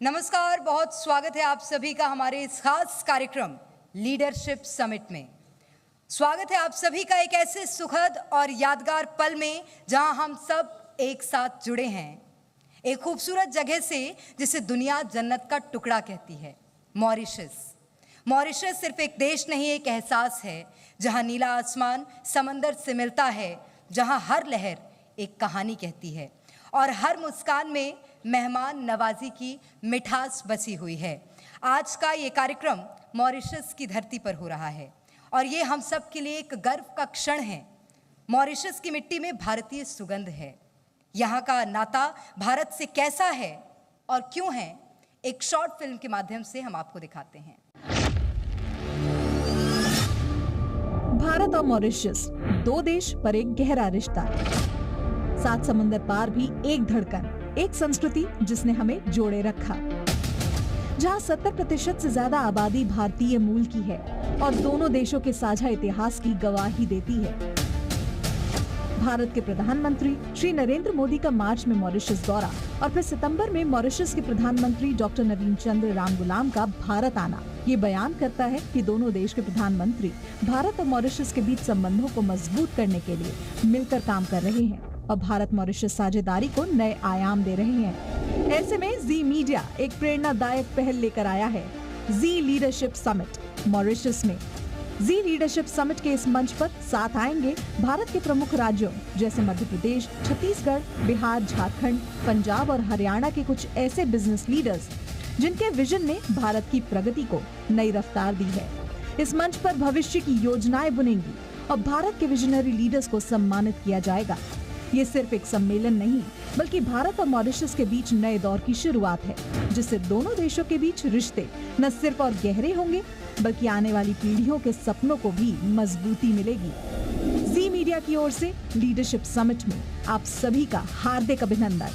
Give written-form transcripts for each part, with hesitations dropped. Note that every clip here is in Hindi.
नमस्कार, बहुत स्वागत है आप सभी का हमारे इस खास कार्यक्रम लीडरशिप समिट में। स्वागत है आप सभी का एक ऐसे सुखद और यादगार पल में जहां हम सब एक साथ जुड़े हैं, एक खूबसूरत जगह से जिसे दुनिया जन्नत का टुकड़ा कहती है, मॉरिशस। मॉरिशस सिर्फ एक देश नहीं, एक एहसास है जहां नीला आसमान समंदर से मिलता है, जहां हर लहर एक कहानी कहती है और हर मुस्कान में मेहमान नवाजी की मिठास बसी हुई है। आज का ये कार्यक्रम मॉरिशस की धरती पर हो रहा है और ये हम सब के लिए एक गर्व का क्षण है। मॉरिशस की मिट्टी में भारतीय सुगंध है। यहाँ का नाता भारत से कैसा है और क्यों है, एक शॉर्ट फिल्म के माध्यम से हम आपको दिखाते हैं। भारत और मॉरिशस, दो देश पर एक गहरा रिश्ता। 7 समंदर पार भी एक धड़कन, एक संस्कृति जिसने हमें जोड़े रखा। जहां 70% से ज्यादा आबादी भारतीय मूल की है और दोनों देशों के साझा इतिहास की गवाही देती है। भारत के प्रधानमंत्री श्री नरेंद्र मोदी का मार्च में मॉरिशस दौरा और फिर सितंबर में मॉरिशस के प्रधानमंत्री डॉक्टर नवीन चंद्र रामगुलाम का भारत आना ये बयान करता है कि दोनों देश के प्रधानमंत्री भारत और मॉरिशस के बीच संबंधों को मजबूत करने के लिए मिलकर काम कर रहे हैं और भारत मॉरिशस साझेदारी को नए आयाम दे रहे हैं। ऐसे में जी मीडिया एक प्रेरणादायक पहल लेकर आया है, जी लीडरशिप समिट मॉरिशस में। जी लीडरशिप समिट के इस मंच पर साथ आएंगे भारत के प्रमुख राज्यों जैसे मध्य प्रदेश, छत्तीसगढ़, बिहार, झारखंड, पंजाब और हरियाणा के कुछ ऐसे बिजनेस लीडर्स जिनके विजन ने भारत की प्रगति को नई रफ्तार दी है। इस मंच पर भविष्य की योजनाएं बुनेंगी और भारत के विजनरी लीडर्स को सम्मानित किया जाएगा। ये सिर्फ एक सम्मेलन नहीं, बल्कि भारत और मॉरिशस के बीच नए दौर की शुरुआत है, जिससे दोनों देशों के बीच रिश्ते न सिर्फ और गहरे होंगे, बल्कि आने वाली पीढ़ियों के सपनों को भी मजबूती मिलेगी। जी मीडिया की ओर से लीडरशिप समिट में आप सभी का हार्दिक अभिनंदन।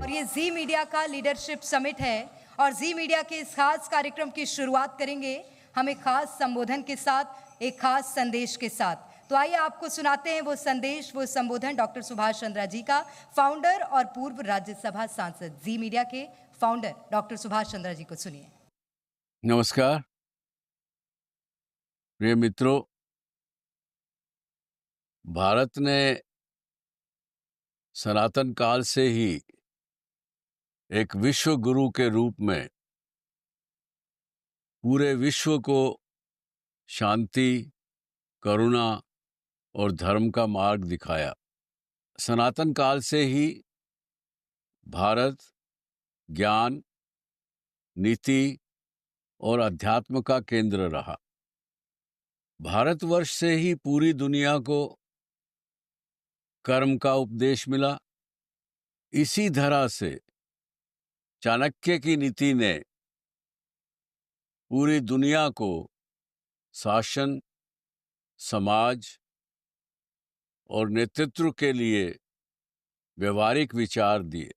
और ये जी मीडिया का लीडरशिप समिट है और जी मीडिया के इस खास कार्यक्रम की शुरुआत करेंगे हम एक खास संबोधन के साथ, एक खास संदेश के साथ। तो आइए आपको सुनाते हैं वो संदेश, वो संबोधन डॉक्टर सुभाष चंद्रा जी का, फाउंडर और पूर्व राज्यसभा सांसद, जी मीडिया के फाउंडर डॉक्टर सुभाष चंद्रा जी को सुनिए। नमस्कार प्रिय मित्रों, भारत ने सनातन काल से ही एक विश्व गुरु के रूप में पूरे विश्व को शांति, करुणा और धर्म का मार्ग दिखाया। सनातन काल से ही भारत ज्ञान, नीति और अध्यात्म का केंद्र रहा। भारतवर्ष से ही पूरी दुनिया को कर्म का उपदेश मिला। इसी तरह से चाणक्य की नीति ने पूरी दुनिया को शासन, समाज और नेतृत्व के लिए व्यवहारिक विचार दिए।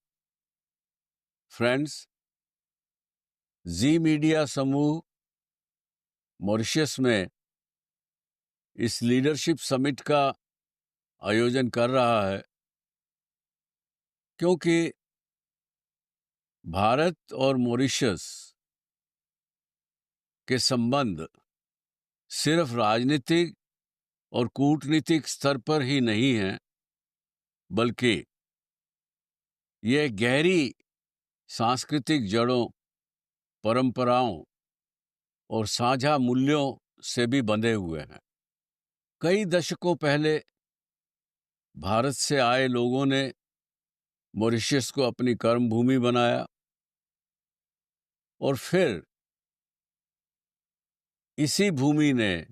फ्रेंड्स, जी मीडिया समूह मॉरिशस में इस लीडरशिप समिट का आयोजन कर रहा है क्योंकि भारत और मॉरिशस के संबंध सिर्फ राजनीतिक और कूटनीतिक स्तर पर ही नहीं हैं, बल्कि ये गहरी सांस्कृतिक जड़ों, परंपराओं और साझा मूल्यों से भी बंधे हुए हैं। कई दशकों पहले भारत से आए लोगों ने मॉरिशस को अपनी कर्मभूमि बनाया और फिर इसी भूमि ने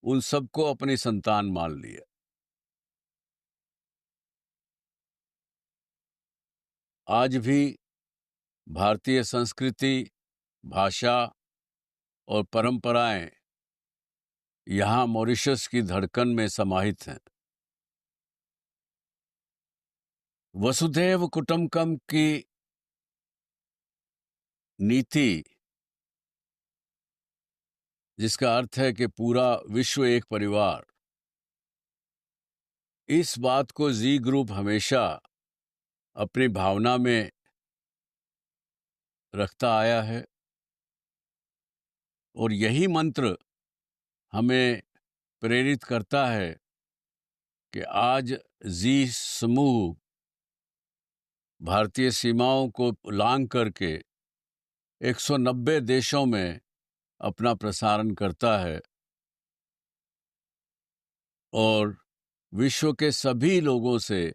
उन सबको अपनी संतान मान लिया। आज भी भारतीय संस्कृति, भाषा और परंपराएं यहाँ मॉरिशस की धड़कन में समाहित हैं। वसुधैव कुटुंबकम की नीति, जिसका अर्थ है कि पूरा विश्व एक परिवार, इस बात को जी ग्रुप हमेशा अपनी भावना में रखता आया है और यही मंत्र हमें प्रेरित करता है कि आज जी समूह भारतीय सीमाओं को लांघ करके 190 देशों में अपना प्रसारण करता है और विश्व के सभी लोगों से,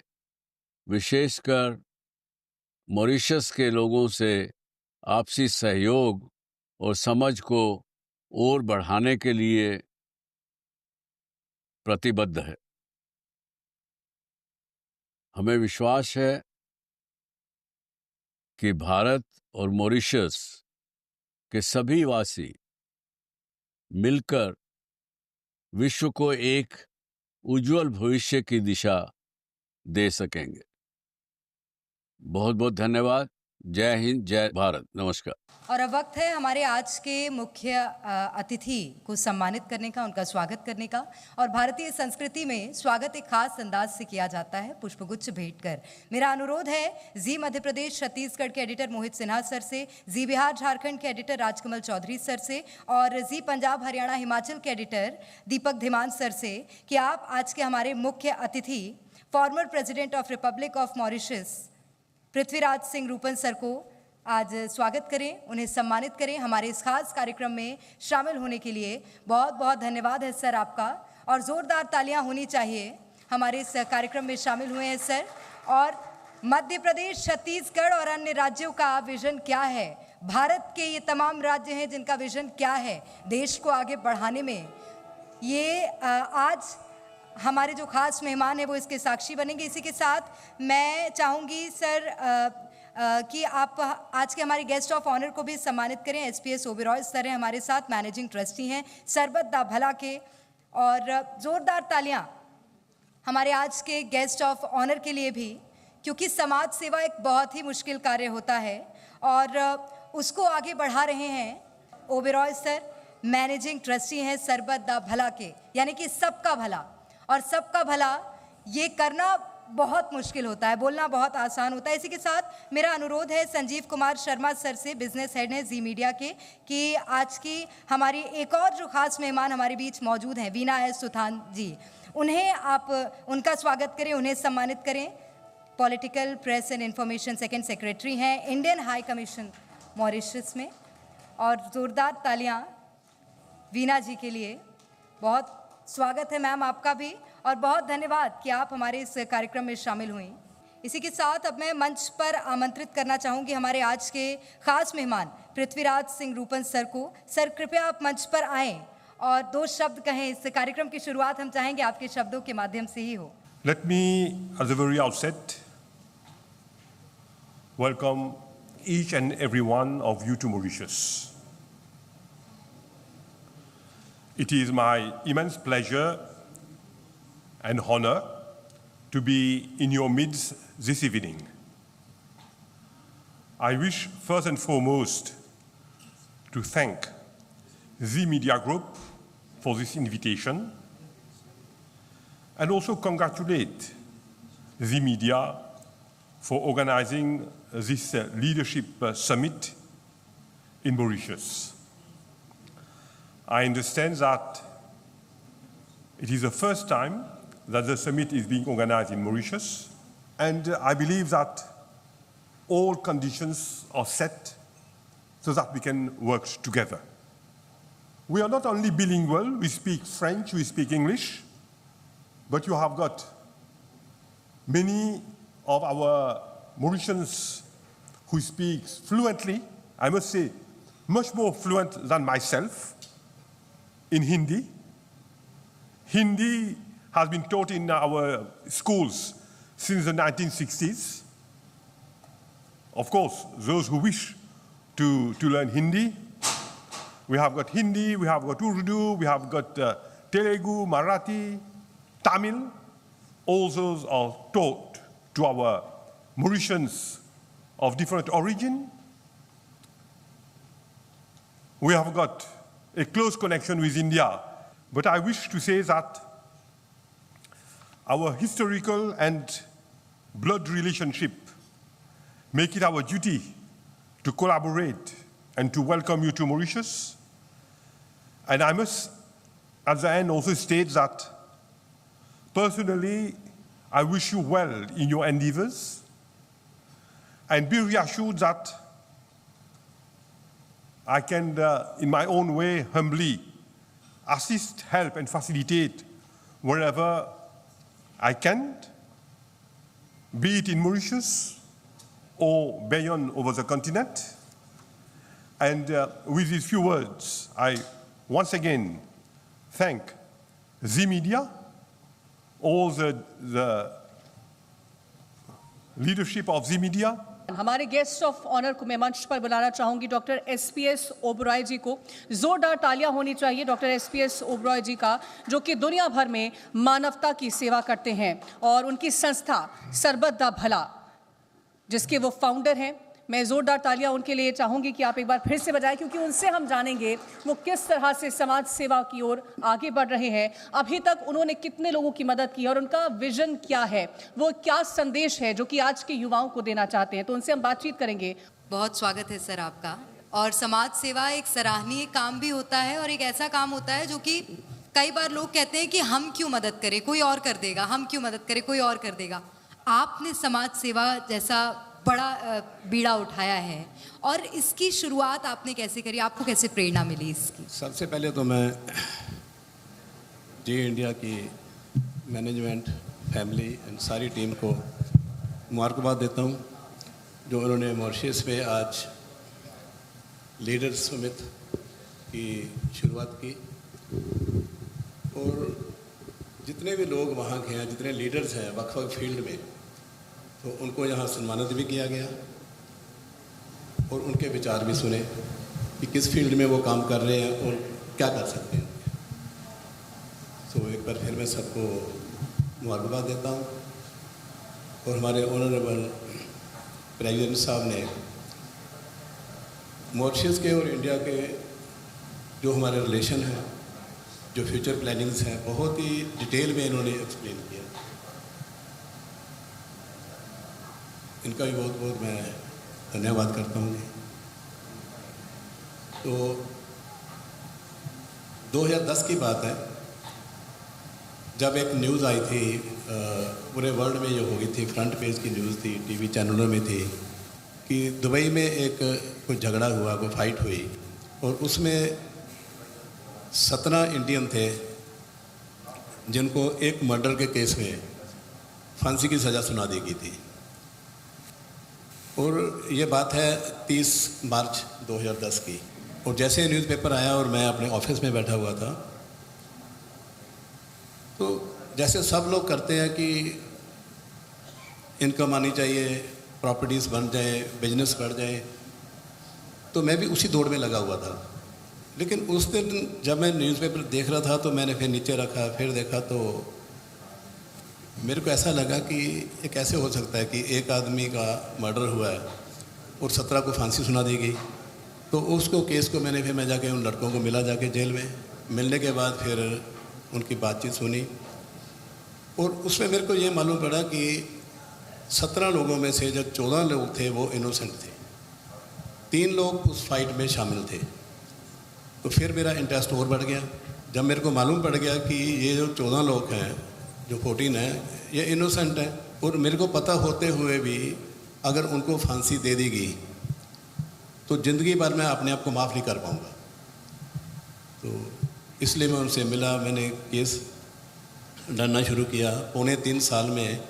विशेषकर मॉरिशस के लोगों से आपसी सहयोग और समझ को और बढ़ाने के लिए प्रतिबद्ध है। हमें विश्वास है कि भारत और मॉरिशस के सभी वासी मिलकर विश्व को एक उज्जवल भविष्य की दिशा दे सकेंगे। बहुत बहुत धन्यवाद। जय हिंद, जय भारत, नमस्कार। और अब वक्त है हमारे आज के मुख्य अतिथि को सम्मानित करने का, उनका स्वागत करने का। और भारतीय संस्कृति में स्वागत एक खास अंदाज से किया जाता है, पुष्पगुच्छ भेंट कर। मेरा अनुरोध है जी मध्य प्रदेश छत्तीसगढ़ के एडिटर मोहित सिन्हा सर से, जी बिहार झारखंड के एडिटर राजकमल चौधरी सर से और जी पंजाब हरियाणा हिमाचल के एडिटर दीपक धीमान सर से कि आप आज के हमारे मुख्य अतिथि farmer president of republic of Mauritius Prithviraj Singh Rupan sir को आज स्वागत करें, उन्हें सम्मानित करें हमारे इस खास कार्यक्रम में शामिल होने के लिए। बहुत बहुत धन्यवाद है सर आपका, और ज़ोरदार तालियां होनी चाहिए। हमारे इस कार्यक्रम में शामिल हुए हैं सर। और मध्य प्रदेश, छत्तीसगढ़ और अन्य राज्यों का विजन क्या है, भारत के ये तमाम राज्य हैं जिनका विजन क्या है देश को आगे बढ़ाने में, ये आज हमारे जो खास मेहमान हैं वो इसके साक्षी बनेंगे। इसी के साथ मैं चाहूँगी सर कि आप आज के हमारे गेस्ट ऑफ ऑनर को भी सम्मानित करें। एसपीएस ओबेरॉय सर हैं हमारे साथ, मैनेजिंग ट्रस्टी हैं सरबत दा भला के। और ज़ोरदार तालियां हमारे आज के गेस्ट ऑफ ऑनर के लिए भी, क्योंकि समाज सेवा एक बहुत ही मुश्किल कार्य होता है और उसको आगे बढ़ा रहे हैं ओबेरॉय सर, मैनेजिंग ट्रस्टी हैं सरबत दा भला के, यानी कि सबका भला। और सबका भला ये करना बहुत मुश्किल होता है, बोलना बहुत आसान होता है। इसी के साथ मेरा अनुरोध है संजीव कुमार शर्मा सर से, बिजनेस हेड हैं जी मीडिया के, कि आज की हमारी एक और जो खास मेहमान हमारे बीच मौजूद हैं वीना एस सुथान जी, उन्हें आप उनका स्वागत करें, उन्हें सम्मानित करें। Political press and information second secretary हैं इंडियन हाई कमीशन मॉरिशस में। और ज़ोरदार तालियां वीना जी के लिए। बहुत स्वागत है मैम आपका भी, और बहुत धन्यवाद कि आप हमारे इस कार्यक्रम में शामिल हुई। इसी के साथ अब मैं मंच पर आमंत्रित करना चाहूँगी हमारे आज के खास मेहमान पृथ्वीराज सिंह रूपन सर को। सर कृपया आप मंच पर आएँ और 2 शब्द कहें। इस कार्यक्रम की शुरुआत हम चाहेंगे आपके शब्दों के माध्यम से ही हो। Let me, at the very outset, welcome each and every one of you to Mauritius. It is my immense pleasure and honor to be in your midst this evening. I wish first and foremost to thank the Media Group for this invitation and also congratulate the media for organizing this leadership summit in Mauritius. I understand that it is the first time that the summit is being organized in Mauritius, and I believe that all conditions are set so that we can work together. We are not only bilingual, we speak French, we speak English, but you have got many of our Mauritians who speak fluently, I must say, much more fluent than myself, in Hindi. Hindi has been taught in our schools since the 1960s. Of course, those who wish to learn Hindi, we have got Hindi, we have got Urdu, we have got Telugu, Marathi, Tamil. All those are taught to our Mauritians of different origin. We have got a close connection with India, but I wish to say that our historical and blood relationship make it our duty to collaborate and to welcome you to Mauritius. And I must, at the end, also state that personally, I wish you well in your endeavors, and be reassured that I can, in my own way, humbly assist, help, and facilitate wherever I can, be it in Mauritius or beyond over the continent. And with these few words, I once again thank the media, all the leadership of the media. हमारे गेस्ट ऑफ ऑनर को मैं मंच पर बुलाना चाहूंगी डॉक्टर एसपीएस ओबरॉय जी को। जोरदार तालियां होनी चाहिए डॉक्टर एसपीएस ओबरॉय जी का, जो कि दुनिया भर में मानवता की सेवा करते हैं और उनकी संस्था सरबत दा भला, जिसके वो फाउंडर हैं। मैं ज़ोरदार तालियां उनके लिए चाहूँगी कि आप एक बार फिर से बजाएं, क्योंकि उनसे हम जानेंगे वो किस तरह से समाज सेवा की ओर आगे बढ़ रहे हैं। अभी तक उन्होंने कितने लोगों की मदद की और उनका विजन क्या है, वो क्या संदेश है जो कि आज के युवाओं को देना चाहते हैं, तो उनसे हम बातचीत करेंगे। बहुत स्वागत है सर आपका। और समाज सेवा एक सराहनीय काम भी होता है और एक ऐसा काम होता है जो कि कई बार लोग कहते हैं कि हम क्यों मदद करें, कोई और कर देगा, हम क्यों मदद करें, कोई और कर देगा। आपने समाज सेवा जैसा बड़ा बीड़ा उठाया है और इसकी शुरुआत आपने कैसे करी, आपको कैसे प्रेरणा मिली इसकी? सबसे पहले तो मैं जी इंडिया की मैनेजमेंट, फैमिली एंड सारी टीम को मुबारकबाद देता हूँ, जो उन्होंने मॉरिशस में आज लीडर्स समिट की शुरुआत की। और जितने भी लोग वहाँ के हैं, जितने लीडर्स हैं वक्फ फील्ड में, तो उनको यहाँ सम्मानित भी किया गया और उनके विचार भी सुने कि किस फील्ड में वो काम कर रहे हैं और क्या कर सकते हैं। तो एक बार फिर मैं सबको मुबारकबाद देता हूँ। और हमारे ऑनरेबल प्रेसिडेंट साहब ने मॉरिशस के और इंडिया के जो हमारे रिलेशन हैं, जो फ्यूचर प्लानिंग्स हैं, बहुत ही डिटेल में इन्होंने एक्सप्लेन किया। इनका भी बहुत बहुत मैं धन्यवाद करता हूँ। तो 2010 की बात है, जब एक न्यूज़ आई थी, पूरे वर्ल्ड में ये हो गई थी, फ्रंट पेज की न्यूज़ थी, टीवी चैनलों में थी, कि दुबई में एक कोई झगड़ा हुआ, कोई फाइट हुई और उसमें 17 इंडियन थे जिनको एक मर्डर के केस में फांसी की सज़ा सुना दी गई थी। और ये बात है 30 मार्च 2010 की। और जैसे न्यूज़पेपर आया और मैं अपने ऑफिस में बैठा हुआ था, तो जैसे सब लोग करते हैं कि इनकम आनी चाहिए, प्रॉपर्टीज़ बन जाए, बिजनेस बढ़ जाए, तो मैं भी उसी दौड़ में लगा हुआ था। लेकिन उस दिन जब मैं न्यूज़पेपर देख रहा था तो मैंने फिर नीचे रखा, फिर देखा, तो मेरे को ऐसा लगा कि ये कैसे हो सकता है कि एक आदमी का मर्डर हुआ है और 17 को फांसी सुना दी गई। तो उसको केस को मैंने फिर मैं जाके उन लड़कों को मिला जाके जेल में, मिलने के बाद फिर उनकी बातचीत सुनी और उसमें मेरे को ये मालूम पड़ा कि 17 लोगों में से जो 14 लोग थे वो इनोसेंट थे, 3 लोग उस फाइट में शामिल थे। तो फिर मेरा इंटरेस्ट और बढ़ गया जब मेरे को मालूम पड़ गया कि ये जो 14 लोग हैं, जो 14 हैं, ये इनोसेंट हैं। और मेरे को पता होते हुए भी अगर उनको फांसी दे दी गई तो ज़िंदगी भर मैं अपने आप को माफ़ नहीं कर पाऊँगा। तो इसलिए मैं उनसे मिला, मैंने केस लड़ना शुरू किया। 3.25 साल में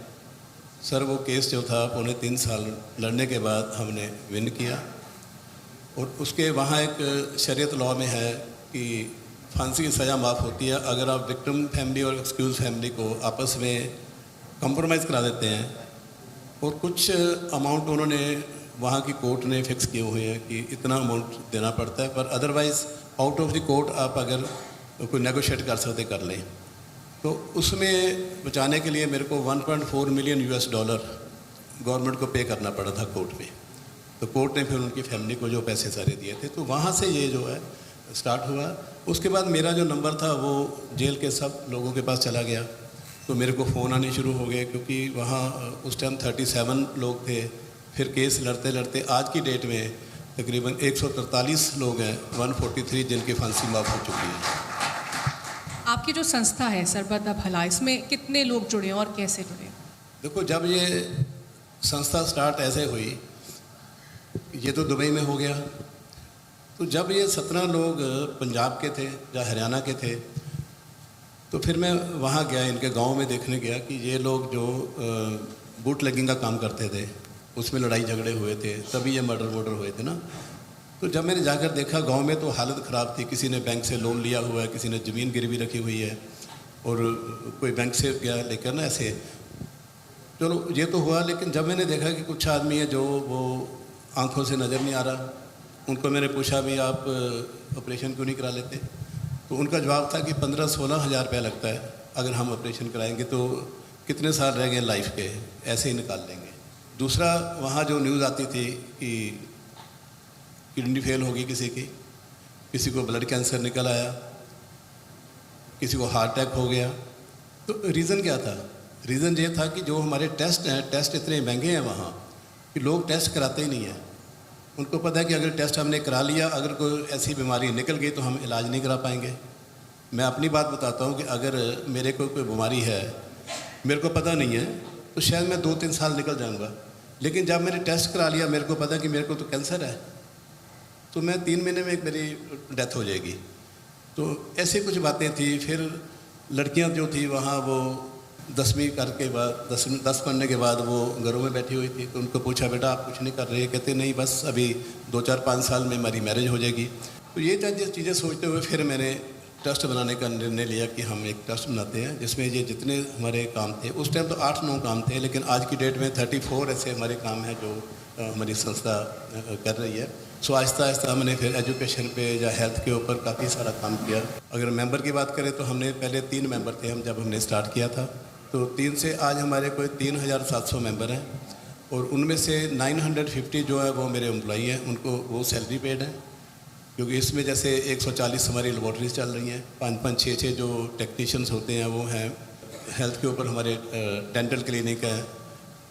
सर वो केस जो था 3.25 साल लड़ने के बाद हमने विन किया। और उसके वहाँ एक शरीयत लॉ में है कि फांसी की सज़ा माफ़ होती है अगर आप विक्टिम फैमिली और एक्सक्यूज फैमिली को आपस में कंप्रोमाइज़ करा देते हैं। और कुछ अमाउंट उन्होंने वहाँ की कोर्ट ने फिक्स किए हुए हैं कि इतना अमाउंट देना पड़ता है, पर otherwise out of the court आप अगर कोई नेगोशिएट कर सकते कर लें। तो उसमें बचाने के लिए मेरे को $1.4 मिलियन गवर्नमेंट को पे करना पड़ा था कोर्ट में। तो कोर्ट ने फिर उनकी फैमिली को जो पैसे सारे दिए थे, तो वहाँ से ये जो है स्टार्ट हुआ। उसके बाद मेरा जो नंबर था वो जेल के सब लोगों के पास चला गया, तो मेरे को फ़ोन आने शुरू हो गए, क्योंकि वहाँ उस टाइम 37 लोग थे, फिर केस लड़ते लड़ते आज की डेट में तकरीबन 143 लोग हैं, 143 जिनकी फांसी माफ़ हो चुकी है। आपकी जो संस्था है सरबत भला, इसमें कितने लोग जुड़े हैं और कैसे जुड़े? देखो, जब ये संस्था स्टार्ट ऐसे हुई, ये तो दुबई में हो गया, तो जब ये 17 लोग पंजाब के थे या हरियाणा के थे, तो फिर मैं वहाँ गया, इनके गांव में देखने गया कि ये लोग जो बूट लेगिंग का काम करते थे, उसमें लड़ाई झगड़े हुए थे, तभी ये मर्डर हुए थे ना। तो जब मैंने जाकर देखा गांव में, तो हालत ख़राब थी। किसी ने बैंक से लोन लिया हुआ है, किसी ने ज़मीन गिरवी रखी हुई है, और कोई बैंक से गया लेकर ना ऐसे। चलो ये तो हुआ, लेकिन जब मैंने देखा कि कुछ आदमी है जो वो आंखों से नज़र नहीं आ रहा, उनको मैंने पूछा भी आप ऑपरेशन क्यों नहीं करा लेते, तो उनका जवाब था कि 15-16 हज़ार रुपया लगता है, अगर हम ऑपरेशन कराएंगे तो कितने साल रह गए लाइफ के, ऐसे ही निकाल लेंगे। दूसरा, वहाँ जो न्यूज़ आती थी कि किडनी फेल होगी किसी को ब्लड कैंसर निकल आया, किसी को हार्ट अटैक हो गया, तो रीज़न क्या था? रीज़न ये था कि जो हमारे टेस्ट हैं, टेस्ट इतने महंगे हैं वहाँ कि लोग टेस्ट कराते ही नहीं हैं। उनको पता है कि अगर टेस्ट हमने करा लिया, अगर कोई ऐसी बीमारी निकल गई तो हम इलाज नहीं करा पाएंगे। मैं अपनी बात बताता हूँ कि अगर मेरे को कोई बीमारी है, मेरे को पता नहीं है, तो शायद मैं 2-3 साल निकल जाऊँगा, लेकिन जब मैंने टेस्ट करा लिया, मेरे को पता कि मेरे को तो कैंसर है, तो मैं 3 महीने में मेरी डेथ हो जाएगी। तो ऐसी कुछ बातें थी। फिर लड़कियां जो थी वहाँ, वो 10वीं करके बाद 10 पढ़ने के बाद वो घरों में बैठी हुई थी, तो उनको पूछा बेटा आप कुछ नहीं कर रहे? कहते नहीं, बस अभी 2-4-5 साल में हमारी मैरिज हो जाएगी। तो ये चीज़ें सोचते हुए फिर मैंने ट्रस्ट बनाने का निर्णय लिया कि हम एक ट्रस्ट बनाते हैं जिसमें ये जितने हमारे काम थे, उस टाइम तो 8-9 काम थे, लेकिन आज की डेट में 34 ऐसे हमारे काम हैं जो हमारी संस्था कर रही है। सो आहिस्ता आहिस्ता हमने फिर एजुकेशन पे या हेल्थ के ऊपर काफ़ी सारा काम किया। अगर मेंबर की बात करें तो हमने पहले 3 मेंबर थे हम जब हमने स्टार्ट किया था, तो 3 से आज हमारे कोई 3700 मेंबर हैं, और उनमें से 950 जो है वो मेरे एम्प्लॉई हैं, उनको वो सैलरी पेड है, क्योंकि इसमें जैसे 140 हमारी लेबॉर्ट्रीज चल रही हैं, 5-5, 6-6 जो टेक्नीशियंस होते हैं वो हैं। हेल्थ के ऊपर हमारे डेंटल क्लिनिक है,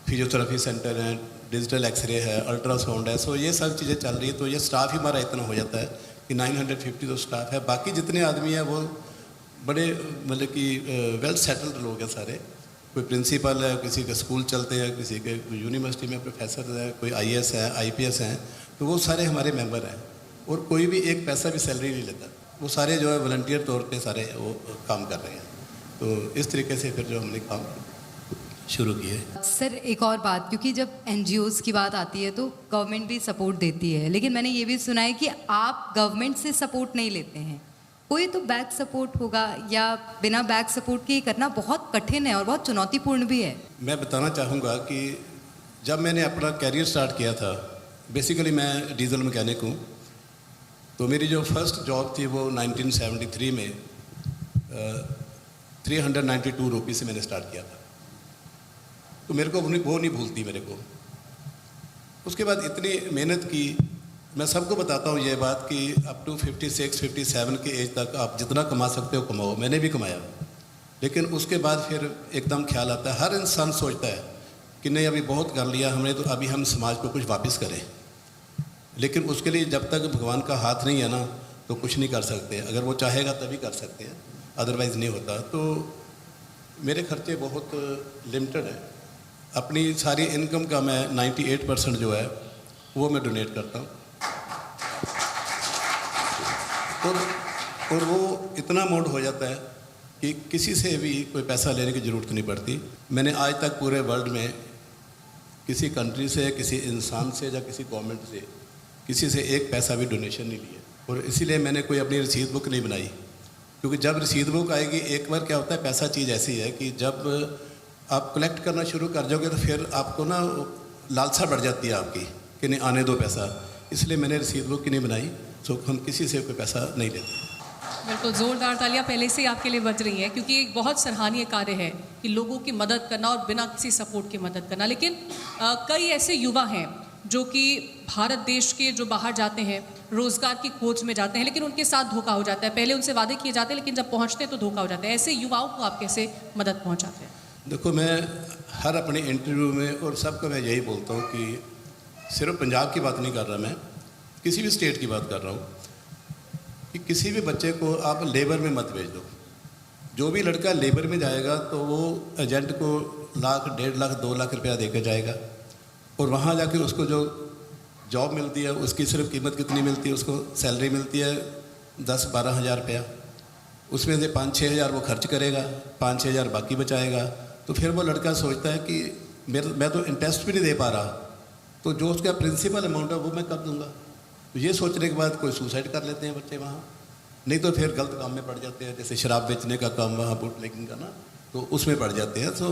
फिजियोथेरेपी सेंटर है, डिजिटल एक्सरे है, अल्ट्रासाउंड है। सो ये सब चीज़ें चल रही है, तो ये स्टाफ ही हमारा इतना हो जाता है कि 950 तो स्टाफ है। बाकी जितने आदमी हैं वो बड़े मतलब कि वेल सेटल्ड लोग हैं सारे। कोई प्रिंसिपल है, किसी के स्कूल चलते हैं, किसी के यूनिवर्सिटी में प्रोफेसर है, कोई IAS है, IPS हैं, तो वो सारे हमारे मेंबर हैं, और कोई भी एक पैसा भी सैलरी नहीं लेता। वो सारे जो है वॉलंटियर तौर पे सारे वो काम कर रहे हैं। तो इस तरीके से फिर जो हमने काम शुरू किए। सर एक और बात, क्योंकि जब NGOs की बात आती है तो गवर्नमेंट भी सपोर्ट देती है, लेकिन मैंने ये भी सुना है कि आप गवर्नमेंट से सपोर्ट नहीं लेते हैं, कोई तो बैक सपोर्ट होगा, या बिना बैक सपोर्ट के करना बहुत कठिन है और बहुत चुनौतीपूर्ण भी है। मैं बताना चाहूँगा कि जब मैंने अपना कैरियर स्टार्ट किया था, बेसिकली मैं डीजल मैकेनिक हूँ, तो मेरी जो फर्स्ट जॉब थी वो 1973 में 392 रुपये से मैंने स्टार्ट किया था। तो मेरे को वो नहीं भूलती मेरे को। उसके बाद इतनी मेहनत की, मैं सबको बताता हूँ ये बात कि अप टू 56-57 के एज तक आप जितना कमा सकते हो कमाओ। मैंने भी कमाया, लेकिन उसके बाद फिर एकदम ख्याल आता है, हर इंसान सोचता है कि नहीं अभी बहुत कर लिया हमने, तो अभी हम समाज को कुछ वापस करें। लेकिन उसके लिए जब तक भगवान का हाथ नहीं है ना, तो कुछ नहीं कर सकते। अगर वो चाहेगा तभी कर सकते हैं, अदरवाइज़ नहीं होता। तो मेरे खर्चे बहुत लिमिटेड हैं। अपनी सारी इनकम का मैं 98% जो है वो मैं डोनेट करता हूँ, और वो इतना अमाउंट हो जाता है कि किसी से भी कोई पैसा लेने की ज़रूरत नहीं पड़ती। मैंने आज तक पूरे वर्ल्ड में किसी कंट्री से, किसी इंसान से या किसी गवर्नमेंट से किसी से एक पैसा भी डोनेशन नहीं लिया, और इसीलिए मैंने कोई अपनी रसीद बुक नहीं बनाई। क्योंकि जब रसीद बुक आएगी, एक बार क्या होता है, पैसा चीज़ ऐसी है कि जब आप कलेक्ट करना शुरू कर जाओगे तो फिर आपको ना लालसा बढ़ जाती है आपकी कि नहीं आने दो पैसा। इसलिए मैंने रसीद बुक ही नहीं बनाई, तो हम किसी से कोई पैसा नहीं लेते। बिल्कुल, जोरदार तालियां पहले से आपके लिए बज रही हैं, क्योंकि एक बहुत सराहनीय कार्य है कि लोगों की मदद करना और बिना किसी सपोर्ट के मदद करना। लेकिन कई ऐसे युवा हैं जो कि भारत देश के जो बाहर जाते हैं, रोज़गार की खोज में जाते हैं, लेकिन उनके साथ धोखा हो जाता है। पहले उनसे वादे किए जाते हैं, लेकिन जब पहुंचते हैं तो धोखा हो जाता है। ऐसे युवाओं को आप कैसे मदद पहुंचाते हैं? देखो, मैं हर अपने इंटरव्यू में और सबको मैं यही बोलता हूँ कि सिर्फ पंजाब की बात नहीं कर रहा मैं, किसी भी स्टेट की बात कर रहा हूँ कि किसी भी बच्चे को आप लेबर में मत भेज दो। जो भी लड़का लेबर में जाएगा तो वो एजेंट को लाख, 1.5 लाख, 2 लाख रुपया देकर जाएगा और वहाँ जाके उसको जो जॉब मिलती है उसकी सिर्फ कीमत कितनी मिलती है, उसको सैलरी मिलती है 10-12 हज़ार रुपया। उसमें से 5-6 हज़ार वो खर्च करेगा, 5-6 हज़ार बाकी बचाएगा। तो फिर वो लड़का सोचता है कि मैं तो इंटरेस्ट भी नहीं दे पा रहा, तो जो उसका प्रिंसिपल अमाउंट है वो मैं कब दूंगा। तो ये सोचने के बाद कोई सुसाइड कर लेते हैं बच्चे वहाँ, नहीं तो फिर गलत काम में पड़ जाते हैं, जैसे शराब बेचने का काम, वहाँ बूट लेकिन का ना, तो उसमें पड़ जाते हैं। तो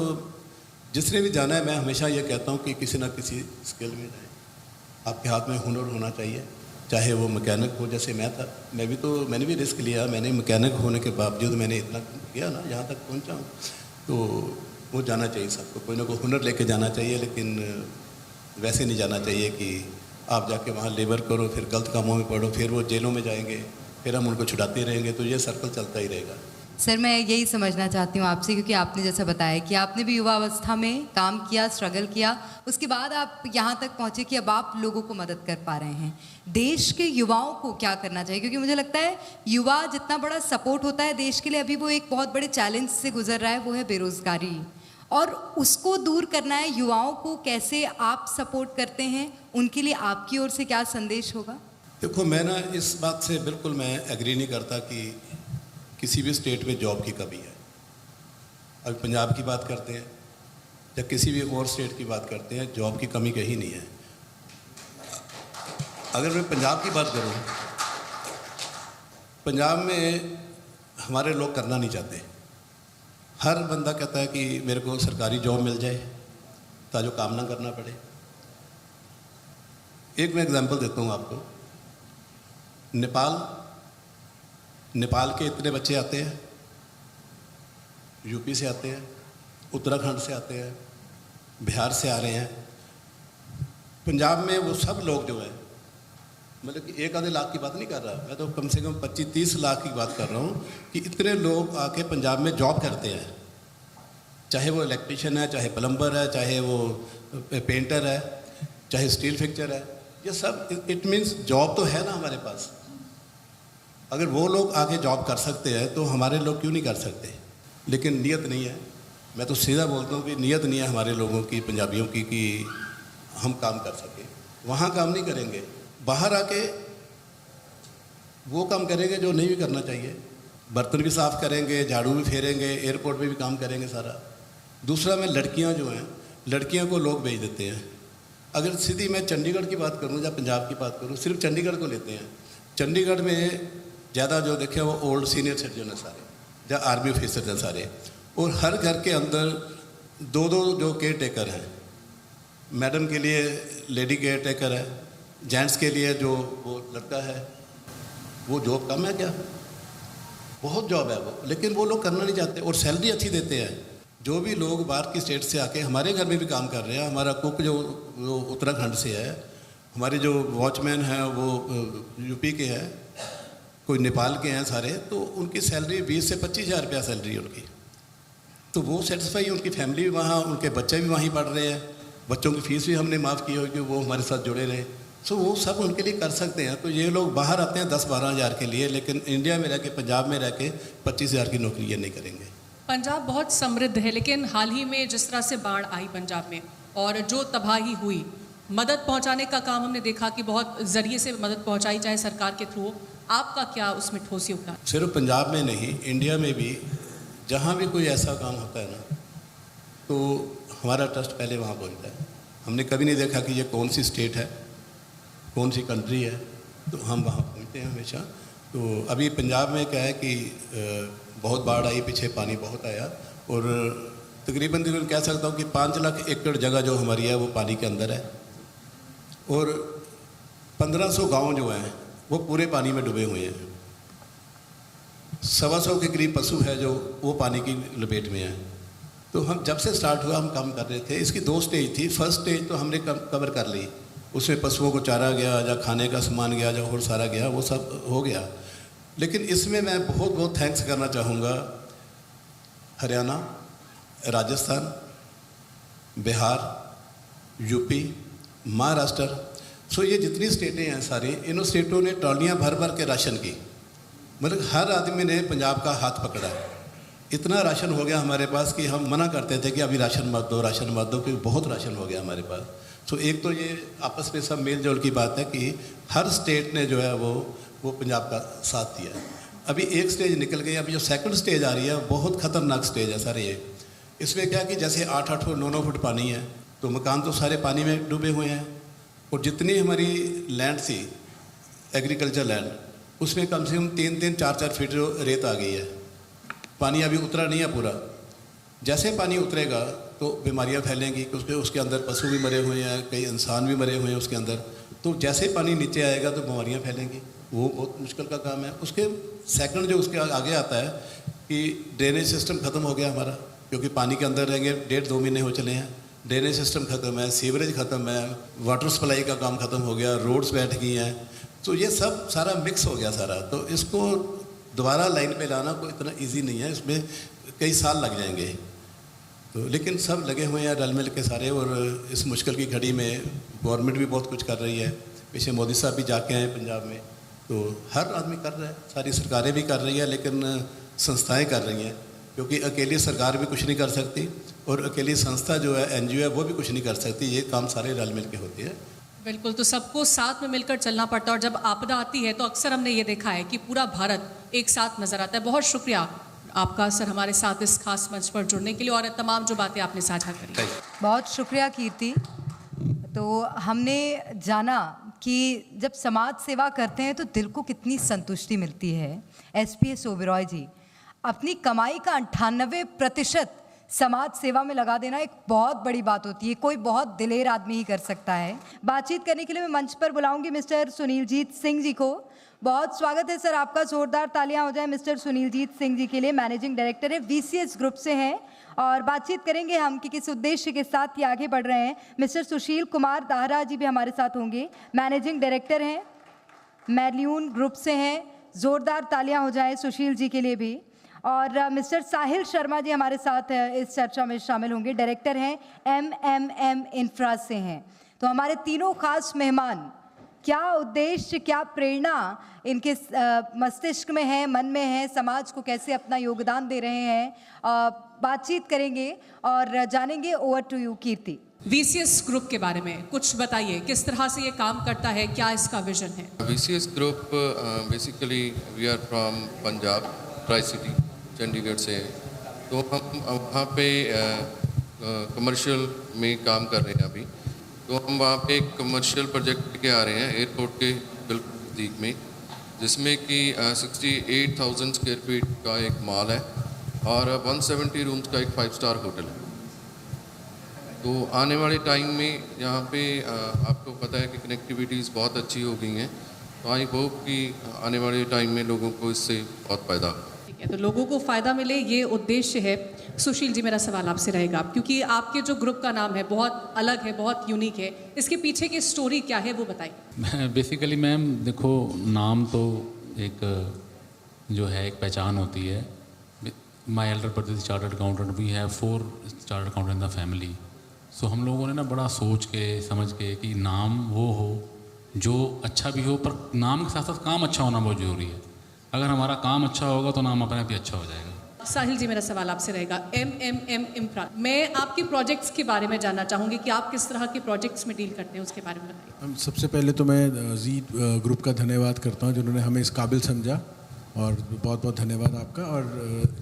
जिसने भी जाना है मैं हमेशा ये कहता हूँ कि किसी ना किसी स्किल में जाए। आपके हाथ में हुनर होना चाहिए, चाहे वो मैकेनिक हो, जैसे मैं था, मैंने भी रिस्क लिया। मैंने मैकेनिक होने के बावजूद मैंने इतना किया ना, यहाँ तक पहुँचा हूँ। तो वो जाना चाहिए सबको, कोई ना कोई हुनर लेके जाना चाहिए, लेकिन वैसे नहीं जाना चाहिए कि आप जाके वहाँ लेबर करो, फिर गलत कामों में पड़ो, फिर वो जेलों में जाएंगे, फिर हम उनको छुड़ाते रहेंगे, तो ये सर्कल चलता ही रहेगा। सर, मैं यही समझना चाहती हूँ आपसे, क्योंकि आपने जैसा बताया कि आपने भी युवा अवस्था में काम किया, स्ट्रगल किया, उसके बाद आप यहाँ तक पहुँचे कि अब आप लोगों को मदद कर पा रहे हैं। देश के युवाओं को क्या करना चाहिए? क्योंकि मुझे लगता है युवा जितना बड़ा सपोर्ट होता है देश के लिए, अभी वो एक बहुत बड़े चैलेंज से गुजर रहा है, वो है बेरोजगारी, और उसको दूर करना है। युवाओं को कैसे आप सपोर्ट करते हैं? उनके लिए आपकी ओर से क्या संदेश होगा? देखो, मैं ना इस बात से बिल्कुल मैं एग्री नहीं करता कि किसी भी स्टेट में जॉब की कमी है। अभी पंजाब की बात करते हैं या किसी भी और स्टेट की बात करते हैं, जॉब की कमी कहीं नहीं है। अगर मैं पंजाब की बात करूं, पंजाब में हमारे लोग करना नहीं चाहते। हर बंदा कहता है कि मेरे को सरकारी जॉब मिल जाए ताकि काम ना करना पड़े। एक मैं एग्जांपल देता हूं आपको। नेपाल के इतने बच्चे आते हैं, यूपी से आते हैं, उत्तराखंड से आते हैं, बिहार से आ रहे हैं। पंजाब में वो सब लोग जो है, मतलब कि 1 आधे लाख की बात नहीं कर रहा मैं, तो कम से कम 25-30 लाख की बात कर रहा हूँ कि इतने लोग आके पंजाब में जॉब करते हैं। चाहे वो इलेक्ट्रीशियन है, चाहे प्लम्बर है, चाहे वो पेंटर है, चाहे स्टील फिक्चर है, ये सब इट मीन्स जॉब तो है ना हमारे पास। अगर वो लोग आगे जॉब कर सकते हैं तो हमारे लोग क्यों नहीं कर सकते? लेकिन नीयत नहीं है। मैं तो सीधा बोलता हूँ कि नीयत नहीं है हमारे लोगों की, पंजाबियों की, कि हम काम कर सकें। वहाँ काम नहीं करेंगे, बाहर आके वो काम करेंगे जो नहीं भी करना चाहिए। बर्तन भी साफ़ करेंगे, झाड़ू भी फेरेंगे, एयरपोर्ट पे भी काम करेंगे सारा। दूसरा, मैं लड़कियाँ जो हैं, लड़कियों को लोग भेज देते हैं। अगर सीधी मैं चंडीगढ़ की बात करूँ या पंजाब की बात करूँ, सिर्फ चंडीगढ़ को लेते हैं। चंडीगढ़ में ज़्यादा जो देखे वो ओल्ड सीनियर सिटीजन है सारे, या आर्मी ऑफिसर हैं सारे, और हर घर के अंदर 2-2 जो केयर टेकर हैं। मैडम के लिए लेडी केयर टेकर है, जेंट्स के लिए जो वो लड़का है। वो जॉब कम है क्या? बहुत जॉब है वो, लेकिन वो लोग करना नहीं चाहते और सैलरी अच्छी देते हैं। जो भी लोग बाहर की स्टेट से आके हमारे घर में भी काम कर रहे हैं, हमारा कुक जो उत्तराखंड से है, हमारे जो वॉचमैन हैं वो यूपी के हैं, कोई नेपाल के हैं सारे, तो उनकी सैलरी 20 से 25 हज़ार रुपया सैलरी है उनकी। तो वो सेटिस्फाई, उनकी फैमिली भी वहाँ, उनके बच्चे भी वहीं पढ़ रहे हैं, बच्चों की फ़ीस भी हमने माफ़ की हो कि वो हमारे साथ जुड़े रहे। सो वो सब उनके लिए कर सकते हैं। तो ये लोग बाहर आते हैं 10-12 हज़ार के लिए, लेकिन इंडिया में रह के, पंजाब में रह के 25 हज़ार की नौकरी ये नहीं करेंगे। पंजाब बहुत समृद्ध है, लेकिन हाल ही में जिस तरह से बाढ़ आई पंजाब में और जो तबाही हुई, मदद पहुंचाने का काम हमने देखा कि बहुत ज़रिए से मदद पहुंचाई, चाहे सरकार के थ्रू। आपका क्या उसमें ठोस योगदान? सिर्फ पंजाब में नहीं, इंडिया में भी जहाँ भी कोई ऐसा काम होता है ना, तो हमारा ट्रस्ट पहले वहाँ पहुँचता है। हमने कभी नहीं देखा कि ये कौन सी स्टेट है, कौन सी कंट्री है, तो हम वहाँ पहुँचते हैं हमेशा। तो अभी पंजाब में क्या है कि बहुत बाढ़ आई, पीछे पानी बहुत आया, और तकरीबन कह सकता हूँ कि 5 लाख एकड़ जगह जो हमारी है वो पानी के अंदर है, और 1500 गांव जो हैं वो पूरे पानी में डूबे हुए हैं। 125 के करीब पशु है जो वो पानी की लपेट में है। तो हम जब से स्टार्ट हुआ हम काम कर रहे थे। इसकी 2 स्टेज थी। फर्स्ट स्टेज तो हमने कवर कर ली, उसमें पशुओं को चारा गया, या खाने का सामान गया, जो और सारा गया, वो सब हो गया। लेकिन इसमें मैं बहुत बहुत थैंक्स करना चाहूँगा हरियाणा, राजस्थान, बिहार, यूपी महाराष्ट्र, सो ये जितनी स्टेटें हैं सारी, इन स्टेटों ने ट्रॉलियाँ भर भर के राशन की, मतलब हर आदमी ने पंजाब का हाथ पकड़ा। इतना राशन हो गया हमारे पास कि हम मना करते थे कि अभी राशन मत दो, राशन मत दो, क्योंकि बहुत राशन हो गया हमारे पास। सो एक तो ये आपस में सब मेल जोल की बात है कि हर स्टेट ने जो है वो पंजाब का साथ दिया। अभी एक स्टेज निकल गई, अभी जो सेकंड स्टेज आ रही है बहुत ख़तरनाक स्टेज है सर ये। इसमें क्या कि जैसे 8-8 फुट 9-9 फुट पानी है, तो मकान तो सारे पानी में डूबे हुए हैं, और जितनी हमारी लैंड थी एग्रीकल्चर लैंड, उसमें कम से कम 3-3 4-4 फीट रेत आ गई है। पानी अभी उतरा नहीं है पूरा। जैसे पानी उतरेगा तो बीमारियां फैलेंगी, क्योंकि उसके अंदर पशु भी मरे हुए हैं, कई इंसान भी मरे हुए हैं उसके अंदर। तो जैसे पानी नीचे आएगा तो बीमारियां फैलेंगी, वो बहुत मुश्किल का काम है। उसके सेकंड जो उसके आगे आता है कि ड्रेनेज सिस्टम ख़त्म हो गया हमारा, क्योंकि पानी के अंदर रहेंगे 1.5-2 महीने हो चले हैं। ड्रेनेज सिस्टम ख़त्म है, सीवरेज ख़त्म है, वाटर सप्लाई का काम ख़त्म हो गया, रोड्स बैठ गई हैं। तो ये सब सारा मिक्स हो गया सारा। तो इसको दोबारा लाइन पे लाना कोई इतना इजी नहीं है, इसमें कई साल लग जाएंगे। तो लेकिन सब लगे हुए हैं रल मिल के सारे, और इस मुश्किल की घड़ी में गवर्नमेंट भी बहुत कुछ कर रही है। पीछे मोदी साहब भी जाके आए पंजाब में, तो हर आदमी कर रहा है, सारी सरकारें भी कर रही है, लेकिन संस्थाएं कर रही हैं, क्योंकि अकेली सरकार भी कुछ नहीं कर सकती और अकेली संस्था जो है NGO है वो भी कुछ नहीं कर सकती। ये काम सारे रल मिल के होती है। बिल्कुल, तो सबको साथ में मिलकर चलना पड़ता है, और जब आपदा आती है तो अक्सर हमने ये देखा है कि पूरा भारत एक साथ नजर आता है। बहुत शुक्रिया आपका सर हमारे साथ इस खास मंच पर जुड़ने के लिए और तमाम जो बातें आपने साझा करी। बहुत शुक्रिया कीर्ति। तो हमने जाना कि जब समाज सेवा करते हैं तो दिल को कितनी संतुष्टि मिलती है। SPS ओबेरॉय जी अपनी कमाई का 98% समाज सेवा में लगा देना एक बहुत बड़ी बात होती है, कोई बहुत दिलेर आदमी ही कर सकता है। बातचीत करने के लिए मैं मंच पर बुलाऊंगी मिस्टर सुनीलजीत सिंह जी को। बहुत स्वागत है सर आपका, जोरदार तालियां हो जाए मिस्टर सुनीलजीत सिंह जी के लिए। मैनेजिंग डायरेक्टर है, VCS ग्रुप से हैं, और बातचीत करेंगे हम कि किस उद्देश्य के साथ ये आगे बढ़ रहे हैं। मिस्टर सुशील कुमार दाहरा जी भी हमारे साथ होंगे, मैनेजिंग डायरेक्टर हैं, मैल्यून ग्रुप से हैं। जोरदार तालियां हो जाए सुशील जी के लिए भी। और मिस्टर साहिल शर्मा जी हमारे साथ इस चर्चा में शामिल होंगे, डायरेक्टर हैं, MMM इंफ्रा से हैं। तो हमारे तीनों खास मेहमान, क्या उद्देश्य, क्या प्रेरणा इनके मस्तिष्क में है, मन में है, समाज को कैसे अपना योगदान दे रहे हैं, बातचीत करेंगे और जानेंगे। Over to you Kirti. VCS group के बारे में कुछ बताइए, किस तरह से ये काम करता है, क्या इसका विजन है? VCS group basically we are from Punjab, tri city, Chandigarh से। तो हम वहाँ पे कमर्शियल में काम कर रहे हैं अभी। तो हम वहाँ पे एक कमर्शियल प्रोजेक्ट लेके आ रहे हैं एयरपोर्ट के बिल्कुल नज़दीक में, जिसमें कि 68,000 स्क्वायर फीट का एक मॉल है और 170 रूम्स का एक 5 स्टार होटल है। तो आने वाले टाइम में यहाँ पे आपको पता है कि कनेक्टिविटीज़ बहुत अच्छी हो गई हैं, तो आई होप कि आने वाले टाइम में लोगों को इससे बहुत फ़ायदा। ठीक है, तो लोगों को फ़ायदा मिले, ये उद्देश्य है। सुशील जी, मेरा सवाल आपसे रहेगा, क्योंकि आपके जो ग्रुप का नाम है बहुत अलग है, बहुत यूनिक है, इसके पीछे की स्टोरी क्या है वो बताइए। बेसिकली मैम देखो, नाम तो एक जो है एक पहचान होती है। My elder brother is chartered accountant, we have 4 chartered accountant in the family. So हम लोगों ने ना बड़ा सोच के समझ के कि नाम वो हो जो अच्छा भी हो, पर नाम के साथ साथ काम अच्छा होना बहुत ज़रूरी है। अगर हमारा काम अच्छा होगा तो नाम अपने आप ही अच्छा हो जाएगा। साहिल जी, मेरा सवाल आपसे रहेगा, MMM इंफ्रा, मैं आपके प्रोजेक्ट्स के बारे में जानना चाहूँगी कि आप किस तरह के प्रोजेक्ट्स में डील करते हैं, उसके बारे में बताइए। सबसे पहले तो मैं जी ग्रुप का धन्यवाद करता हूँ जिन्होंने हमें इस काबिल समझा, और बहुत बहुत धन्यवाद आपका। और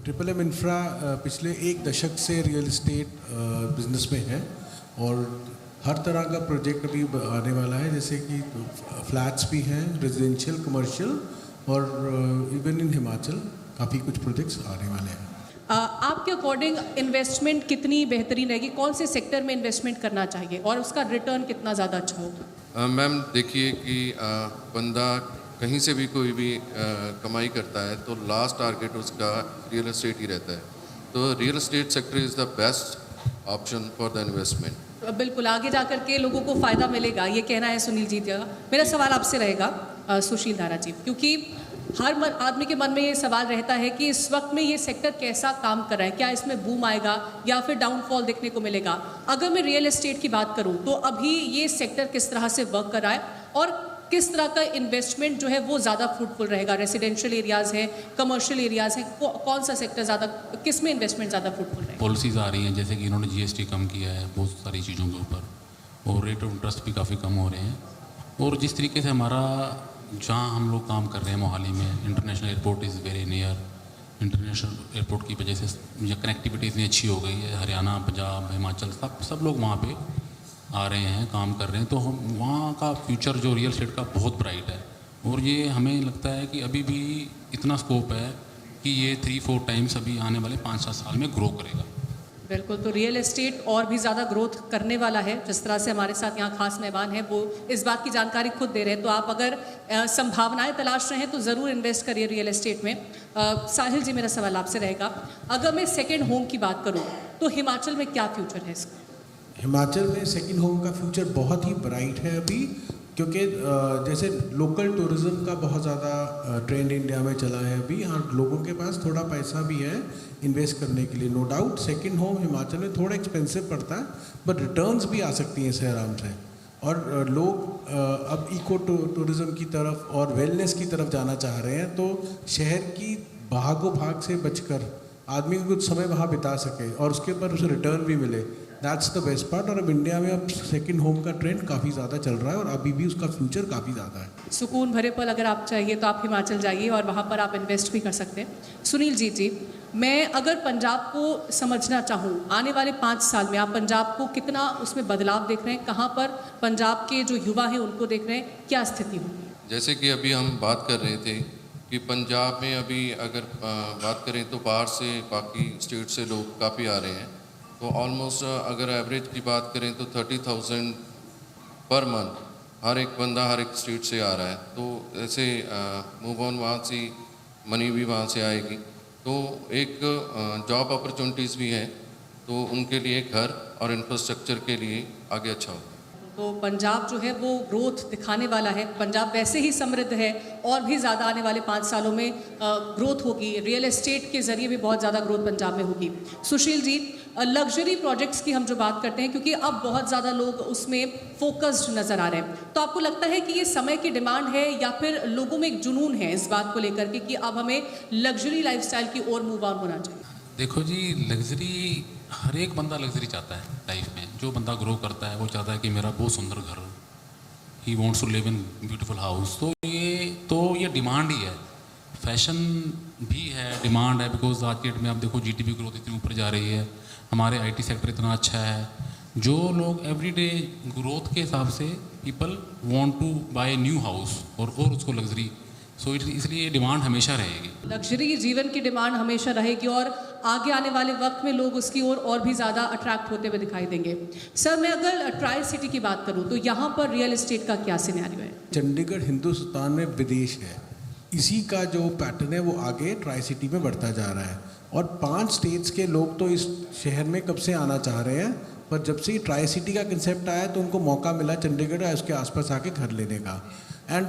MMM इंफ्रा पिछले 1 दशक से रियल इस्टेट बिजनेस में है, और हर तरह का प्रोजेक्ट अभी आने वाला है, जैसे कि फ्लैट्स भी हैं, रेजिडेंशियल, कमर्शियल, और इवन इन हिमाचल काफ़ी कुछ प्रोजेक्ट्स आने वाले हैं। आपके अकॉर्डिंग इन्वेस्टमेंट कितनी बेहतरीन रहेगी, कौन से सेक्टर में इन्वेस्टमेंट करना चाहिए और उसका रिटर्न कितना ज़्यादा अच्छा होगा? मैम देखिए कि बंदा कहीं से भी कोई भी कमाई करता है तो लास्ट टारगेट उसका रियल एस्टेट ही रहता है। तो real estate sector is the best option for the investment. बिल्कुल, आगे जाकर के लोगों को फ़ायदा मिलेगा, ये कहना है सुनील जी का। मेरा सवाल आपसे रहेगा सुशील दारा जी, क्योंकि हर आदमी के मन में ये सवाल रहता है कि इस वक्त में ये सेक्टर कैसा काम कर रहा है, क्या इसमें बूम आएगा या फिर डाउनफॉल देखने को मिलेगा। अगर मैं रियल एस्टेट की बात करूं तो अभी ये सेक्टर किस तरह से वर्क कर रहा है और किस तरह का इन्वेस्टमेंट जो है वो ज़्यादा फ्रूटफुल रहेगा। रेजिडेंशियल एरियाज़ है, कमर्शियल एरियाज़ है, कौन सा सेक्टर ज़्यादा, किस में इन्वेस्टमेंट ज़्यादा फ्रूटफुल रहेगा। पॉलिसीज़ आ रही हैं, जैसे कि इन्होंने GST कम किया है बहुत सारी चीज़ों के ऊपर, और रेट ऑफ इंटरेस्ट भी काफ़ी कम हो रहे हैं। और जिस तरीके से हमारा जहाँ हम लोग काम कर रहे हैं मोहाली में, international airport is very near. International airport की वजह से ये कनेक्टिविटी इतनी अच्छी हो गई है, हरियाणा, पंजाब, हिमाचल सब लोग वहाँ पे आ रहे हैं, काम कर रहे हैं। तो हम वहाँ का फ्यूचर जो रियल एस्टेट का बहुत ब्राइट है, और ये हमें लगता है कि अभी भी इतना स्कोप है कि ये 3-4 टाइम्स अभी आने वाले 5-7 साल में ग्रो करेगा। बिल्कुल, तो रियल एस्टेट और भी ज़्यादा ग्रोथ करने वाला है। जिस तरह से हमारे साथ यहाँ खास मेहमान हैं वो इस बात की जानकारी खुद दे रहे हैं। तो आप अगर संभावनाएं तलाश रहे हैं तो ज़रूर इन्वेस्ट करिए रियल एस्टेट में। साहिल जी, मेरा सवाल आपसे रहेगा, अगर मैं सेकेंड होम की बात करूँ तो हिमाचल में क्या फ्यूचर है इसका? हिमाचल में सेकंड होम का फ्यूचर बहुत ही ब्राइट है अभी, क्योंकि जैसे लोकल टूरिज़्म का बहुत ज़्यादा ट्रेंड इंडिया में चला है अभी, और लोगों के पास थोड़ा पैसा भी है इन्वेस्ट करने के लिए। No doubt second home Himachal में थोड़ा एक्सपेंसिव पड़ता है, बट रिटर्न्स भी आ सकती हैं इससे आराम से। और लोग अब इको टूरिज़्म की तरफ और वेलनेस की तरफ जाना चाह रहे हैं, तो शहर की भागो भाग से बचकर आदमी को कुछ समय वहाँ बिता सके और उसके ऊपर उसे रिटर्न भी मिले, दैट्स द बेस्ट पार्ट। और अब इंडिया में अब सेकंड होम का ट्रेंड काफ़ी ज़्यादा चल रहा है और अभी भी उसका फ्यूचर काफ़ी ज़्यादा है। सुकून भरे पल अगर आप चाहिए तो आप हिमाचल जाइए और वहाँ पर आप इन्वेस्ट भी कर सकते हैं। सुनील जी, मैं अगर पंजाब को समझना चाहूँ, आने वाले 5 साल में आप पंजाब को कितना उसमें बदलाव देख रहे हैं, कहाँ पर पंजाब के जो युवा हैं उनको देख रहे हैं, क्या स्थिति होगी? जैसे कि अभी हम बात कर रहे थे कि पंजाब में अभी अगर बात करें तो बाहर से, बाकी स्टेट से लोग काफ़ी आ रहे हैं। तो ऑलमोस्ट अगर एवरेज की बात करें तो 30,000 पर मंथ हर एक बंदा हर एक स्टेट से आ रहा है। तो ऐसे मूव ऑन वहाँ से मनी भी वहाँ से आएगी, तो एक जॉब अपॉर्चुनिटीज़ भी हैं, तो उनके लिए घर और इंफ्रास्ट्रक्चर के लिए आगे अच्छा होगा। तो पंजाब जो है वो ग्रोथ दिखाने वाला है। पंजाब वैसे ही समृद्ध है और भी ज़्यादा आने वाले 5 सालों में ग्रोथ होगी। रियल एस्टेट के ज़रिए भी बहुत ज़्यादा ग्रोथ पंजाब में होगी। सुशील जी, लग्जरी प्रोजेक्ट्स की हम जो बात करते हैं, क्योंकि अब बहुत ज़्यादा लोग उसमें फोकस्ड नज़र आ रहे हैं, तो आपको लगता है कि ये समय की डिमांड है या फिर लोगों में एक जुनून है इस बात को लेकर के कि अब हमें लग्जरी लाइफस्टाइल की ओर मूव ऑन होना चाहिए? देखो जी, लग्जरी, हर एक बंदा लग्जरी चाहता है लाइफ में। जो बंदा ग्रो करता है वो चाहता है कि मेरा बहुत सुंदर घर, he wants to live in beautiful house. तो ये डिमांड ही है, फैशन भी है, डिमांड है। बिकॉज आज के डेट में आप देखो GDP ग्रोथ इतनी ऊपर जा रही है, हमारे IT सेक्टर इतना अच्छा है, जो लोग एवरीडे ग्रोथ के हिसाब से people want to buy new house और उसको लग्जरी, सो इसलिए डिमांड हमेशा रहेगी। लग्जरी जीवन की डिमांड हमेशा रहेगी और आगे आने वाले वक्त में लोग उसकी ओर और भी ज़्यादा अट्रैक्ट होते हुए दिखाई देंगे। सर, मैं अगर ट्राई सिटी की बात करूं तो यहाँ पर रियल एस्टेट का क्या सिनेरियो है? चंडीगढ़ हिंदुस्तान में विदेश है, इसी का जो पैटर्न है वो आगे ट्राई सिटी में बढ़ता जा रहा है। और 5 स्टेट्स के लोग तो इस शहर में कब से आना चाह रहे हैं, पर जब से ट्राई सिटी का कंसेप्ट आया तो उनको मौका मिला चंडीगढ़ और उसके आसपास आके घर लेने का। एंड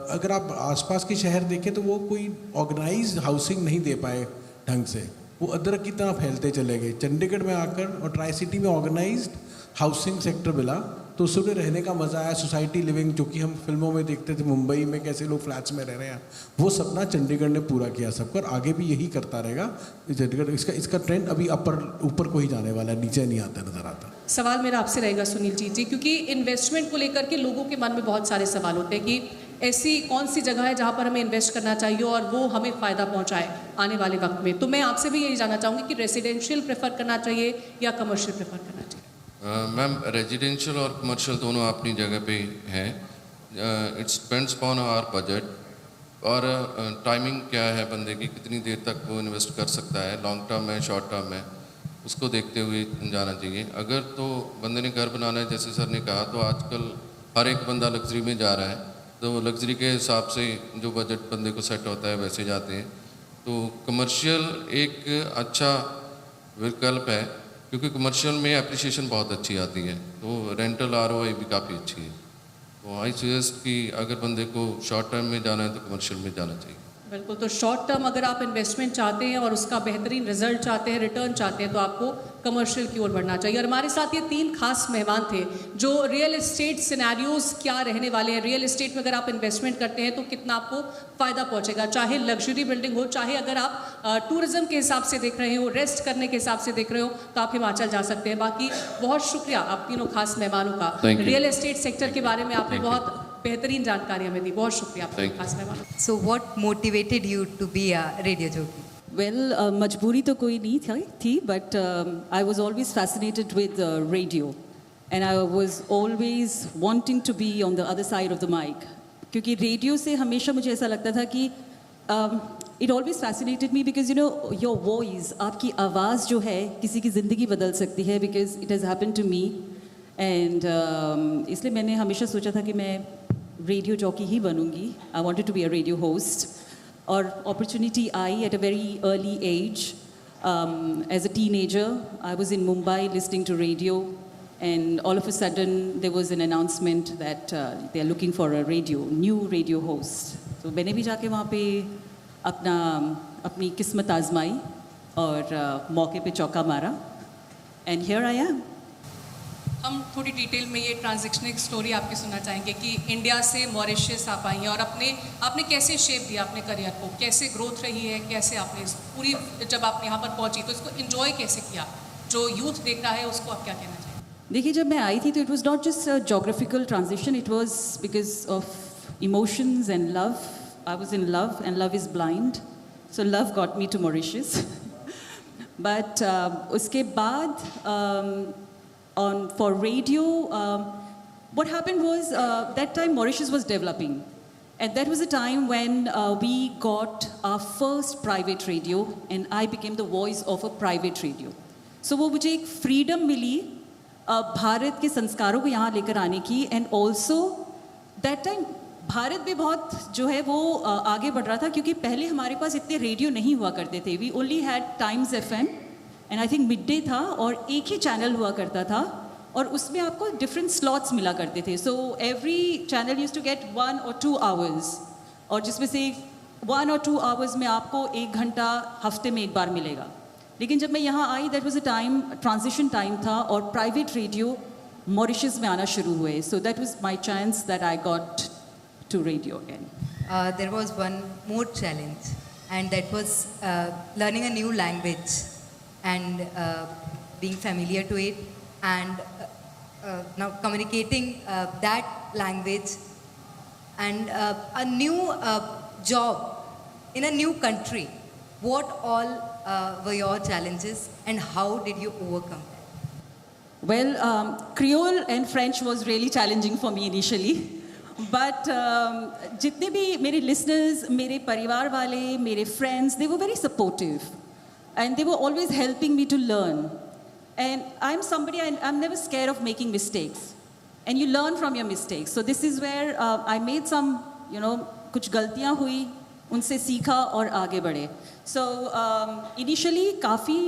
अगर आप आसपास के शहर देखें तो वो कोई ऑर्गेनाइज हाउसिंग नहीं दे पाए ढंग से, वो अदरक की तरह फैलते चले गए। चंडीगढ़ में आकर और ट्राई सिटी में ऑर्गेनाइज्ड हाउसिंग सेक्टर मिला तो उसमें रहने का मज़ा आया। सोसाइटी लिविंग, जो कि हम फिल्मों में देखते थे मुंबई में कैसे लोग फ्लैट्स में रह रहे हैं, वो सपना चंडीगढ़ ने पूरा किया सबको, और आगे भी यही करता रहेगा चंडीगढ़। इसका ट्रेंड अभी ऊपर को ही जाने वाला है, नीचे नहीं आता नजर आता। सवाल मेरा आपसे रहेगा सुनील जी, क्योंकि इन्वेस्टमेंट को लेकर के लोगों के मन में बहुत सारे सवाल होते हैं कि ऐसी कौन सी जगह है जहाँ पर हमें इन्वेस्ट करना चाहिए और वो हमें फ़ायदा पहुँचाए आने वाले वक्त में। तो मैं आपसे भी यही जानना चाहूँगी कि रेजिडेंशियल प्रेफर करना चाहिए या कमर्शियल प्रेफर करना चाहिए? मैम, रेजिडेंशियल और कमर्शियल दोनों अपनी जगह पे हैं। It's depends upon our budget और टाइमिंग क्या है बंदे की, कितनी देर तक वो इन्वेस्ट कर सकता है, लॉन्ग टर्म है, शॉर्ट टर्म है, उसको देखते हुए जाना चाहिए। अगर तो बंदे ने घर बनाना है, जैसे सर ने कहा, तो आजकल हर एक बंदा लग्जरी में जा रहा है, तो लग्जरी के हिसाब से जो बजट बंदे को सेट होता है वैसे जाते हैं। तो कमर्शियल एक अच्छा विकल्प है, क्योंकि कमर्शियल में एप्रिसिएशन बहुत अच्छी आती है, तो रेंटल ROI भी काफ़ी अच्छी है। तो आई सजेस्ट कि अगर बंदे को शॉर्ट टर्म में जाना है तो कमर्शियल में जाना चाहिए। बिल्कुल, तो शॉर्ट टर्म अगर आप इन्वेस्टमेंट चाहते हैं और उसका बेहतरीन रिजल्ट चाहते हैं, रिटर्न चाहते हैं, तो आपको कमर्शियल की ओर बढ़ना चाहिए। और हमारे साथ ये 3 खास मेहमान थे जो रियल एस्टेट सिनेरियोज क्या रहने वाले हैं, रियल एस्टेट में अगर आप इन्वेस्टमेंट करते हैं तो कितना आपको फ़ायदा पहुंचेगा, चाहे लग्जरी बिल्डिंग हो, चाहे अगर आप टूरिज्म के हिसाब से देख रहे हो, रेस्ट करने के हिसाब से देख रहे हो, तो आप हिमाचल जा सकते हैं। बाकी बहुत शुक्रिया आप तीनों खास मेहमानों का, रियल एस्टेट सेक्टर के बारे में आपने बहुत बेहतरीन जानकारी हमें दी। बहुत शुक्रिया आपके खास मेहमानों। So what motivated you to be a radio jockey? Well, मजबूरी तो कोई नहीं थी, but I was always fascinated with radio, and I was always wanting to be on the other side of the mic. क्योंकि रेडियो से हमेशा मुझे ऐसा लगता था कि it always fascinated me because you know your voice, आपकी आवाज़ जो है किसी की ज़िंदगी बदल सकती है, because it has happened to me, and इसलिए मैंने हमेशा सोचा था कि मैं रेडियो जॉकी ही बनूंगी. I wanted to be a radio host. और opportunity आई at a very early age. As a teenager, I was in Mumbai listening to radio, and all of a sudden there was an announcement that they are looking for a new radio host. So मैंने भी जाके वहाँ पे अपनी किस्मत आजमाई और मौके पे चौका मारा, and here I am. हम थोड़ी डिटेल में ये ट्रांजैक्शनल स्टोरी आपकी सुनना चाहेंगे कि इंडिया से मॉरिशस आप आई हैं और आपने कैसे शेप दिया अपने करियर को, कैसे ग्रोथ रही है, कैसे आपने इस पूरी जब आप यहाँ पर पहुँची तो इसको एंजॉय कैसे किया, जो यूथ देख रहा है उसको आप क्या कहना चाहिए? देखिए, जब मैं आई थी तो it was not just a geographical transition, it was because of emotions and love. I was in love and love is blind, so love got me to Mauritius. But उसके बाद for radio, what happened was that time Mauritius was developing, and that was a time when we got our first private radio, and I became the voice of a private radio. So वो मुझे एक freedom मिली भारत के संस्कारों को यहाँ लेकर आने की, and also that time Bharat भी बहुत जो है वो आगे बढ़ रहा था, क्योंकि पहले हमारे पास इतने रेडियो नहीं हुआ करते थे. We only had Times FM, and I think mid day था और एक ही चैनल हुआ करता था और उसमें आपको डिफरेंट स्लॉट्स मिला करते थे. So every channel use to get 1 or 2 hours, और जिसमें से 1 or 2 hours में आपको 1 घंटा हफ्ते में एक बार मिलेगा. लेकिन जब मैं यहाँ आई, that was a time, transition time था, और प्राइवेट रेडियो मॉरिशस में आना शुरू हुए. So that was my chance that I got to radio again. There was one more challenge, and that was learning a new language and being familiar to it, and now communicating that language, and a new job in a new country. What all were your challenges and how did you overcome that? Well, Creole and French was really challenging for me initially. But जितने भी मेरे listeners, मेरे परिवार वाले, मेरे friends, they were very supportive. And they were always helping me to learn. And I'm somebody, I'm never scared of making mistakes. And you learn from your mistakes. So this is where I made some, कुछ गलतियाँ हुई, उनसे सीखा और आगे बढ़े. So initially काफ़ी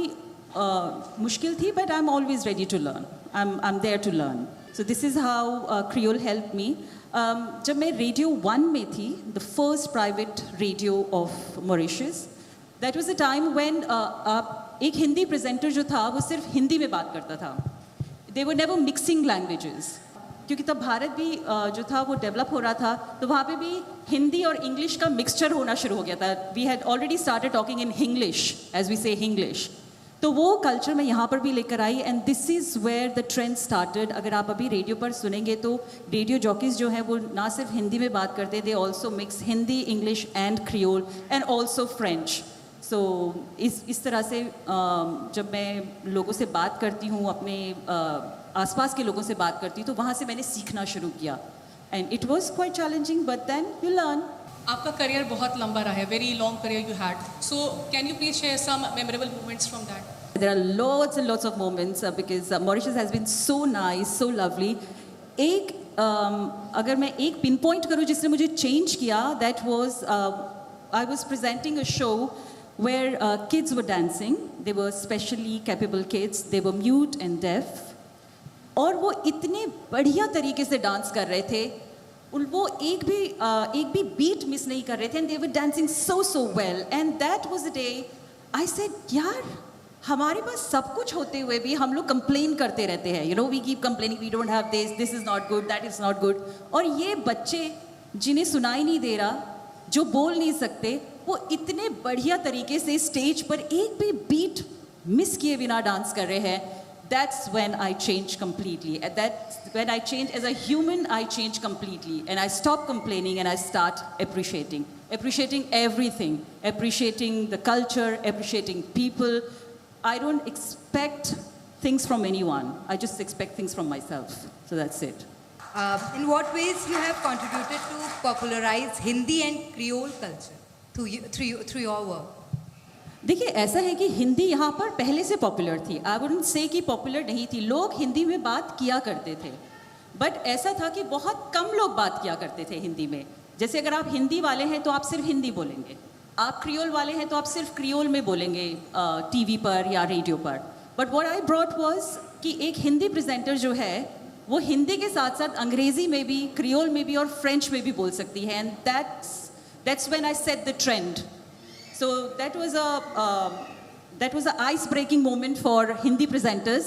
मुश्किल थी, but I'm always ready to learn. I'm there to learn. So this is how Creole helped me. जब मैं Radio 1 में थी, the first private radio of Mauritius, That was a time when एक हिंदी प्रेजेंटर जो था वो सिर्फ हिंदी में बात करता था. They were never mixing languages. क्योंकि तब भारत भी जो था वो डेवलप हो रहा था, तो वहाँ पे भी हिंदी और इंग्लिश का मिक्सचर होना शुरू हो गया था. We had already started talking in English, as we say English. तो वो कल्चर मैं यहाँ पर भी लेकर आई, and this is where the trend started. अगर आप अभी रेडियो पर सुनेंगे तो रेडियो जॉकीज़ जो हैं वो ना सिर्फ हिंदी में बात करते, they also mix Hindi, English and Creole and also French. So इस तरह से जब मैं लोगों से बात करती हूँ, अपने आसपास के लोगों से बात करती हूँ, तो वहाँ से मैंने सीखना शुरू किया. And it was quite challenging, but then you learn. आपका करियर बहुत लंबा रहा है, very long career you had. So can you please share some memorable moments from that? There are lots and lots of moments because Mauritius has been so nice, so lovely. एक अगर मैं एक पिन पॉइंट करूँ जिसने मुझे चेंज किया, that was I was presenting a show where kids were dancing. They were specially capable kids. They were mute and deaf. और वो इतने बढ़िया तरीके से डांस कर रहे थे. वो एक भी बीट मिस नहीं कर रहे थे, and they were dancing so well, and that was the day I said यार हमारे पास सब कुछ होते हुए भी हम लोग कंप्लेन करते रहते हैं, you know we keep complaining we don't have this is not good, that is not good. और ये बच्चे जिन्हें सुनाई नहीं दे रहा, जो बोल नहीं सकते, वो इतने बढ़िया तरीके से स्टेज पर एक भी बीट मिस किए बिना डांस कर रहे हैं। That's when I changed completely. And that's when I changed as a human, I changed completely. And I stopped complaining and I start appreciating. Appreciating everything. Appreciating the culture, appreciating people. I don't expect things from anyone. I just expect things from myself. So that's it. In what ways you have contributed to popularize Hindi and Creole culture through your work? देखिए ऐसा है कि हिंदी यहाँ पर पहले से पॉपुलर थी। आई वुडंट से कि पॉपुलर नहीं थी, लोग हिंदी में बात किया करते थे, बट ऐसा था कि बहुत कम लोग बात किया करते थे हिंदी में। जैसे अगर आप हिंदी वाले हैं तो आप सिर्फ हिंदी बोलेंगे, आप क्रियोल वाले हैं तो आप सिर्फ क्रियोल में बोलेंगे टीवी पर या रेडियो पर। But what I brought was कि एक हिंदी प्रेजेंटर जो है वो हिंदी के साथ साथ अंग्रेज़ी में भी, क्रियोल में भी और फ्रेंच में भी बोल सकती है, and that's when I set the trend. So that was a ice-breaking moment for Hindi presenters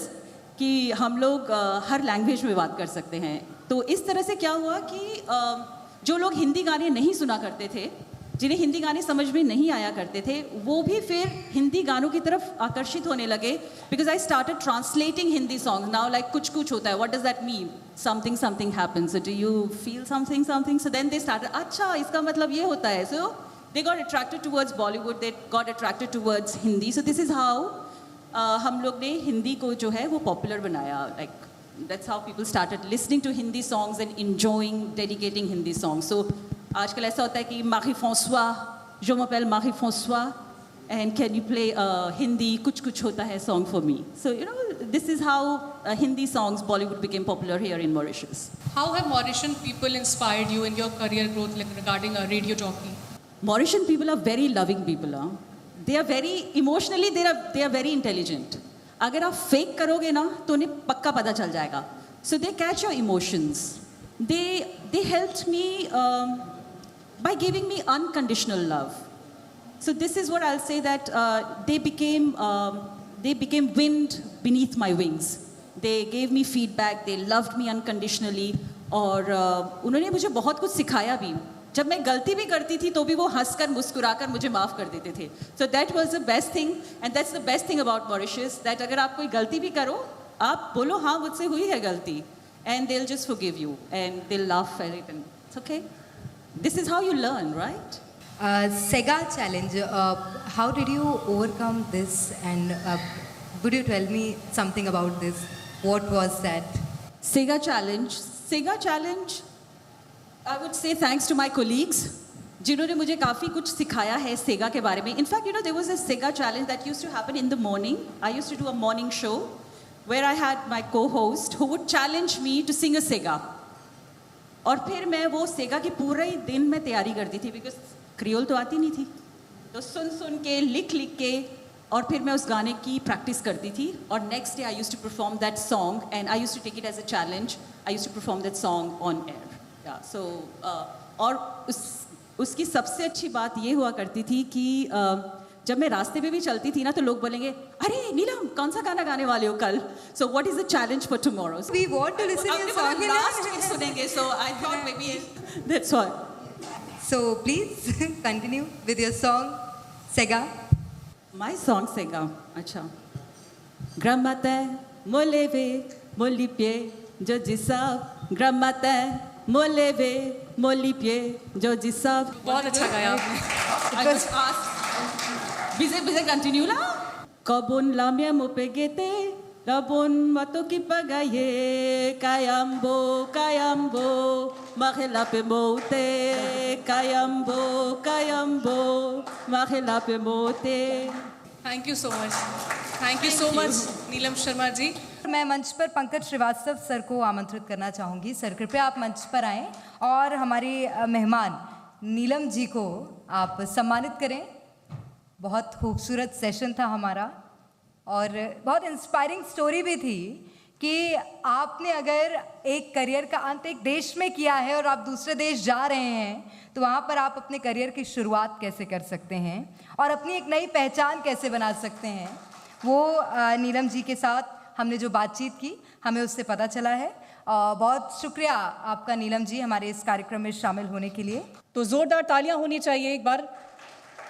कि हम लोग हर लैंग्वेज में बात कर सकते हैं। तो इस तरह से क्या हुआ कि जो लोग हिंदी गाने नहीं सुना करते थे, जिन्हें हिंदी गाने समझ में नहीं आया करते थे, वो भी फिर हिंदी गानों की तरफ आकर्षित होने लगे। Because I started translating Hindi song now, like कुछ कुछ होता है, what does that mean, something happens, do you feel something, so then they started, अच्छा इसका मतलब ये होता है। सो they got attracted towards Bollywood, they got attracted towards Hindi. So this is how हम लोग ने हिंदी को जो है वो पॉपुलर बनाया। Like that's how people started listening to Hindi songs and enjoying, dedicating Hindi songs. So आजकल ऐसा होता है कि Marie François, je m'appelle Marie François, and can you play Hindi कुछ होता है song for me. So you know this is how Hindi songs Bollywood became popular here in Mauritius. How have Mauritian people inspired you in your career growth, like regarding a radio jockey? Mauritian people are very loving people. They are very emotionally, they are very intelligent. अगर आप फेक करोगे ना तो उन्हें पक्का पता चल जाएगा. So they catch your emotions. They helped me by giving me unconditional love. So this is what I'll say, that they became wind beneath my wings. They gave me feedback. They loved me unconditionally. और उन्होंने मुझे बहुत कुछ सिखाया भी. जब मैं गलती भी करती थी तो भी वो हंसकर मुस्कुराकर मुझे माफ़ कर देते थे। सो that was the best thing, and that's the best thing about Mauritius, that अगर आप कोई गलती भी करो, आप बोलो हाँ मुझसे हुई है गलती, and they will just forgive you and they will laugh at it, and it's okay. This is how you learn, right? Sega challenge, how did you overcome this, and would you tell me something about this? What was that? Sega challenge I would say thanks to my colleagues जिन्होंने मुझे काफ़ी कुछ सिखाया है सेगा के बारे में. In fact, you know, there was a Sega challenge that used to happen in the morning. I used to do a morning show where I had my co-host who would challenge me to sing a Sega. और फिर मैं वो सेगा की पूरे दिन में तैयारी करती थी, बिकॉज क्रियोल तो आती नहीं थी, तो सुन के लिख के और फिर मैं उस गाने की प्रैक्टिस करती थी, और next day I used to perform that song and I used to take it as a challenge. I used to perform that song on air. So और उसकी सबसे अच्छी बात ये हुआ करती थी कि जब मैं रास्ते पे भी चलती थी ना तो लोग बोलेंगे, अरे नीलम कौन सा गाना गाने वाले हो कल, so what is the challenge for tomorrow. We want to listen your song. Last में सुनेंगे, so I thought maybe that's all. So please continue with your song Sega. My song Sega. अच्छा. Gramate moleve molipie jojisab gramate moleve molipie jojisab. बहुत अच्छा गाया आपने. I was asked. Bize continue la. Kabun lamia mopegete labun matoki pagaye kayambo mahela pe mote kayambo mahela pe mote. Thank you so much. Thank you so much, Neelam Sharma ji. मैं मंच पर पंकज श्रीवास्तव सर को आमंत्रित करना चाहूँगी. सर कृपया आप मंच पर आएं और हमारे मेहमान नीलम जी को आप सम्मानित करें. बहुत खूबसूरत सेशन था हमारा और बहुत इंस्पायरिंग स्टोरी भी थी कि आपने अगर एक करियर का अंत एक देश में किया है और आप दूसरे देश जा रहे हैं तो वहाँ पर आप अपने करियर की शुरुआत कैसे कर सकते हैं और अपनी एक नई पहचान कैसे बना सकते हैं, वो नीलम जी के साथ हमने जो बातचीत की हमें उससे पता चला है। बहुत शुक्रिया आपका नीलम जी हमारे इस कार्यक्रम में शामिल होने के लिए। तो ज़ोरदार तालियां होनी चाहिए एक बार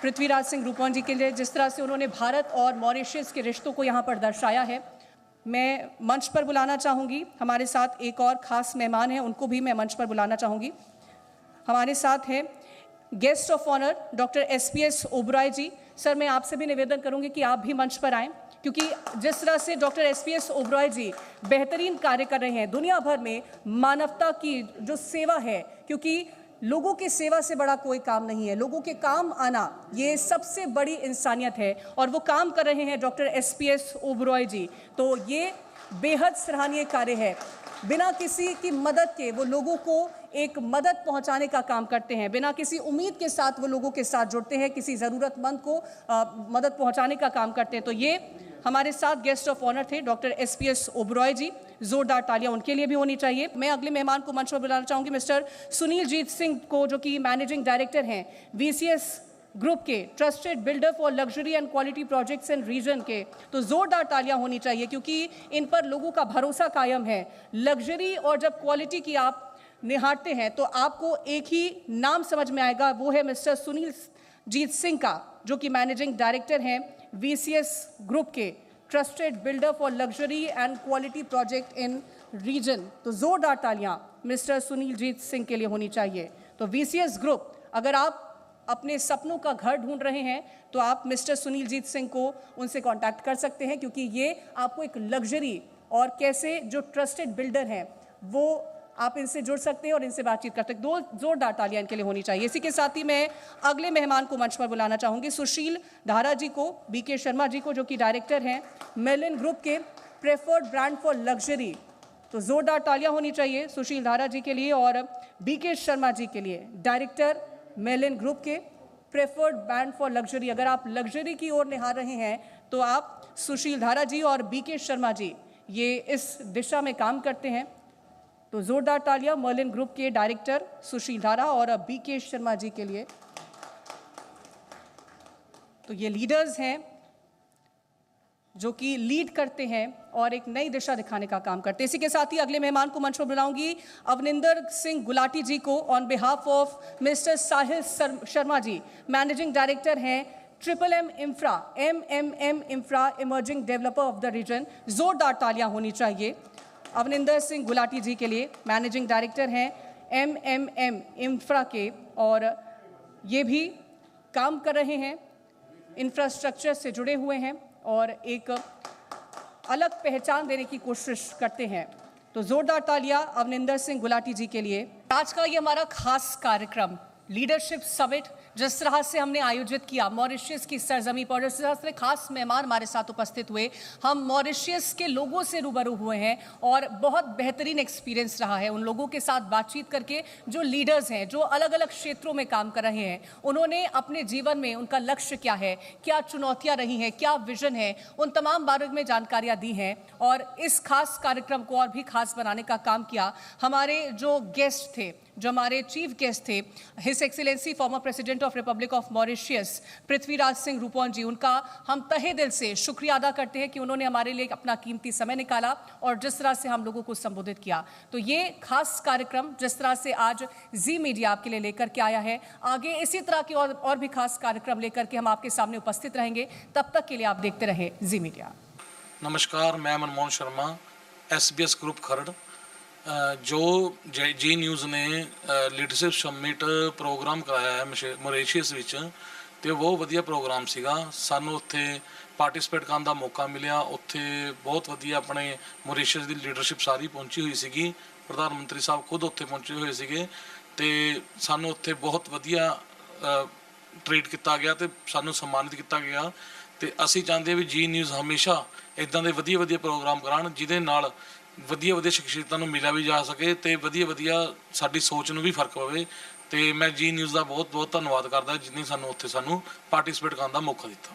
पृथ्वीराज सिंह रूपवन जी के लिए, जिस तरह से उन्होंने भारत और मॉरिशस के रिश्तों को यहाँ पर दर्शाया है। मैं मंच पर बुलाना चाहूँगी, हमारे साथ एक और ख़ास मेहमान हैं, उनको भी मैं मंच पर बुलाना चाहूँगी। हमारे साथ हैं guest of honour doctor SPS Oberoi ji. Sir, मैं आपसे भी निवेदन करूँगी कि आप भी मंच पर आएँ, क्योंकि जिस तरह से डॉक्टर SPS ओबरॉय जी बेहतरीन कार्य कर रहे हैं दुनिया भर में मानवता की जो सेवा है, क्योंकि लोगों की सेवा से बड़ा कोई काम नहीं है, लोगों के काम आना ये सबसे बड़ी इंसानियत है और वो काम कर रहे हैं डॉक्टर SPS ओबरॉय जी। तो ये बेहद सराहनीय कार्य है। बिना किसी की मदद के वो लोगों को एक मदद पहुंचाने का काम करते हैं, बिना किसी उम्मीद के साथ वो लोगों के साथ जुड़ते हैं, किसी ज़रूरतमंद को मदद पहुंचाने का काम करते हैं। तो ये हमारे साथ गेस्ट ऑफ ऑनर थे डॉक्टर SPS ओबरॉय जी। जोरदार तालियां उनके लिए भी होनी चाहिए। मैं अगले मेहमान को मंच पर बुलाना चाहूँगी मिस्टर सुनील जीत सिंह को, जो कि मैनेजिंग डायरेक्टर हैं VCS ग्रुप के, trusted builder for luxury and quality projects in region के। तो जोरदार तालियां होनी चाहिए क्योंकि इन पर लोगों का भरोसा कायम है। लग्जरी और जब क्वालिटी की आप निहारते हैं तो आपको एक ही नाम समझ में आएगा, वो है मिस्टर सुनील जीत सिंह का, जो कि मैनेजिंग डायरेक्टर हैं VCS ग्रुप के, trusted builder for luxury and quality project in region. तो जोरदार तालियां मिस्टर सुनील जीत सिंह के लिए होनी चाहिए। तो VCS ग्रुप, अगर आप अपने सपनों का घर ढूंढ रहे हैं तो आप मिस्टर सुनील जीत सिंह को उनसे कांटेक्ट कर सकते हैं, क्योंकि ये आपको एक लग्जरी और कैसे जो ट्रस्टेड बिल्डर हैं वो आप इनसे जुड़ सकते हैं और इनसे बातचीत कर सकते हैं। दो जोरदार तालियां इनके लिए होनी चाहिए। इसी के साथ ही मैं अगले मेहमान को मंच पर बुलाना चाहूँगी, सुशील धारा जी को, BK शर्मा जी को, जो कि डायरेक्टर हैं मेलिन ग्रुप के, प्रेफर्ड ब्रांड फॉर लग्जरी। तो जोरदार तालियां होनी चाहिए सुशील धारा जी के लिए और BK शर्मा जी के लिए, डायरेक्टर मेलिन ग्रुप के, प्रेफर्ड ब्रांड फॉर लग्जरी। अगर आप लग्जरी की ओर निहार रहे हैं तो आप सुशील धारा जी और BK शर्मा जी ये इस दिशा में काम करते हैं। तो जोरदार तालियां मर्लिन ग्रुप के डायरेक्टर सुशील धारा और BK शर्मा जी के लिए। तो ये लीडर्स हैं जो कि लीड करते हैं और एक नई दिशा दिखाने का काम करते हैं। इसी के साथ ही अगले मेहमान को मंच पर बुलाऊंगी, अवनिंदर सिंह गुलाटी जी को, on behalf of mister Sahil Sharma ji, managing director हैं MMM infra, MMM infra, emerging developer of the region. जोरदार तालियां होनी चाहिए अवनिंदर सिंह गुलाटी जी के लिए, मैनेजिंग डायरेक्टर हैं MMM इंफ्रा के और ये भी काम कर रहे हैं, इंफ्रास्ट्रक्चर से जुड़े हुए हैं और एक अलग पहचान देने की कोशिश करते हैं। तो जोरदार तालियां अवनिंदर सिंह गुलाटी जी के लिए। आज का ये हमारा खास कार्यक्रम लीडरशिप समिट जिस तरह से हमने आयोजित किया मॉरिशस की सरजमी पर, जिस तरह से खास मेहमान हमारे साथ उपस्थित हुए, हम मॉरिशस के लोगों से रूबरू हुए हैं और बहुत बेहतरीन एक्सपीरियंस रहा है उन लोगों के साथ बातचीत करके जो लीडर्स हैं, जो अलग अलग क्षेत्रों में काम कर रहे हैं। उन्होंने अपने जीवन में उनका लक्ष्य क्या है, क्या चुनौतियाँ रही हैं, क्या विजन है, उन तमाम बारे में जानकारियाँ दी हैं और इस खास कार्यक्रम को और भी खास बनाने का काम किया। हमारे जो गेस्ट थे, जो हमारे चीफ गेस्ट थे, his excellency former president of republic of Mauritius Prithviraj Singh Roopun ji, उनका हम तहे दिल से शुक्रिया अदा करते हैं कि उन्होंने हमारे लिए अपना कीमती समय निकाला और जिस तरह से हम लोगों को संबोधित किया। तो ये खास कार्यक्रम जिस तरह से आज जी मीडिया आपके लिए लेकर के आया है, आगे इसी तरह के और भी खास कार्यक्रम लेकर के हम आपके सामने उपस्थित रहेंगे। तब तक के लिए आप देखते रहें जी मीडिया। नमस्कार, मैं मनमोहन शर्मा, SBS ग्रुप खरड़। जो जी न्यूज़ ने लीडरशिप समिट प्रोग्राम कराया है ਮੋਰੀਸ਼ੀਅਸ ਵਿੱਚ ਤੇ ਬਹੁਤ ਵਧੀਆ ਪ੍ਰੋਗਰਾਮ ਸੀਗਾ। ਸਾਨੂੰ ਉੱਥੇ ਪਾਰਟਿਸਿਪੇਟ ਕਰਨ ਦਾ ਮੌਕਾ ਮਿਲਿਆ। ਉੱਥੇ ਬਹੁਤ ਵਧੀਆ ਆਪਣੇ ਮੋਰੀਸ਼ੀਅਸ ਦੀ ਲੀਡਰਸ਼ਿਪ ਸਾਰੀ ਪਹੁੰਚੀ ਹੋਈ ਸੀਗੀ। ਪ੍ਰਧਾਨ ਮੰਤਰੀ ਸਾਹਿਬ ਖੁਦ ਉੱਥੇ ਪਹੁੰਚੇ ਹੋਏ ਸੀਗੇ ਤੇ ਸਾਨੂੰ ਉੱਥੇ ਬਹੁਤ ਵਧੀਆ ਟ੍ਰੀਟ ਕੀਤਾ ਗਿਆ ਤੇ ਸਾਨੂੰ ਸਨਮਾਨਿਤ ਕੀਤਾ ਗਿਆ। ਤੇ ਅਸੀਂ ਚਾਹੁੰਦੇ ਵੀ ਜੀ ਨਿਊਜ਼ ਹਮੇਸ਼ਾ ਇਦਾਂ ਦੇ ਵਧੀਆ ਵਧੀਆ ਪ੍ਰੋਗਰਾਮ ਕਰਾਉਣ ਜਿਹਦੇ ਨਾਲ ਵਧੀਆ ਵਧੀਆ ਸ਼ਖਸੀਅਤਾਂ ਨੂੰ ਮਿਲਿਆ ਵੀ ਜਾ ਸਕੇ ਤੇ ਵਧੀਆ ਵਧੀਆ ਸਾਡੀ ਸੋਚ ਨੂੰ ਵੀ ਫਰਕ ਪਵੇ। ਤੇ ਮੈਂ ਜੀ ਨਿਊਜ਼ ਦਾ ਬਹੁਤ ਬਹੁਤ ਧੰਨਵਾਦ ਕਰਦਾ ਜਿਨ੍ਹਾਂ ਸਾਨੂੰ ਉੱਥੇ ਸਾਨੂੰ ਪਾਰਟਿਸਿਪੇਟ ਕਰਨ ਦਾ ਮੌਕਾ ਦਿੱਤਾ।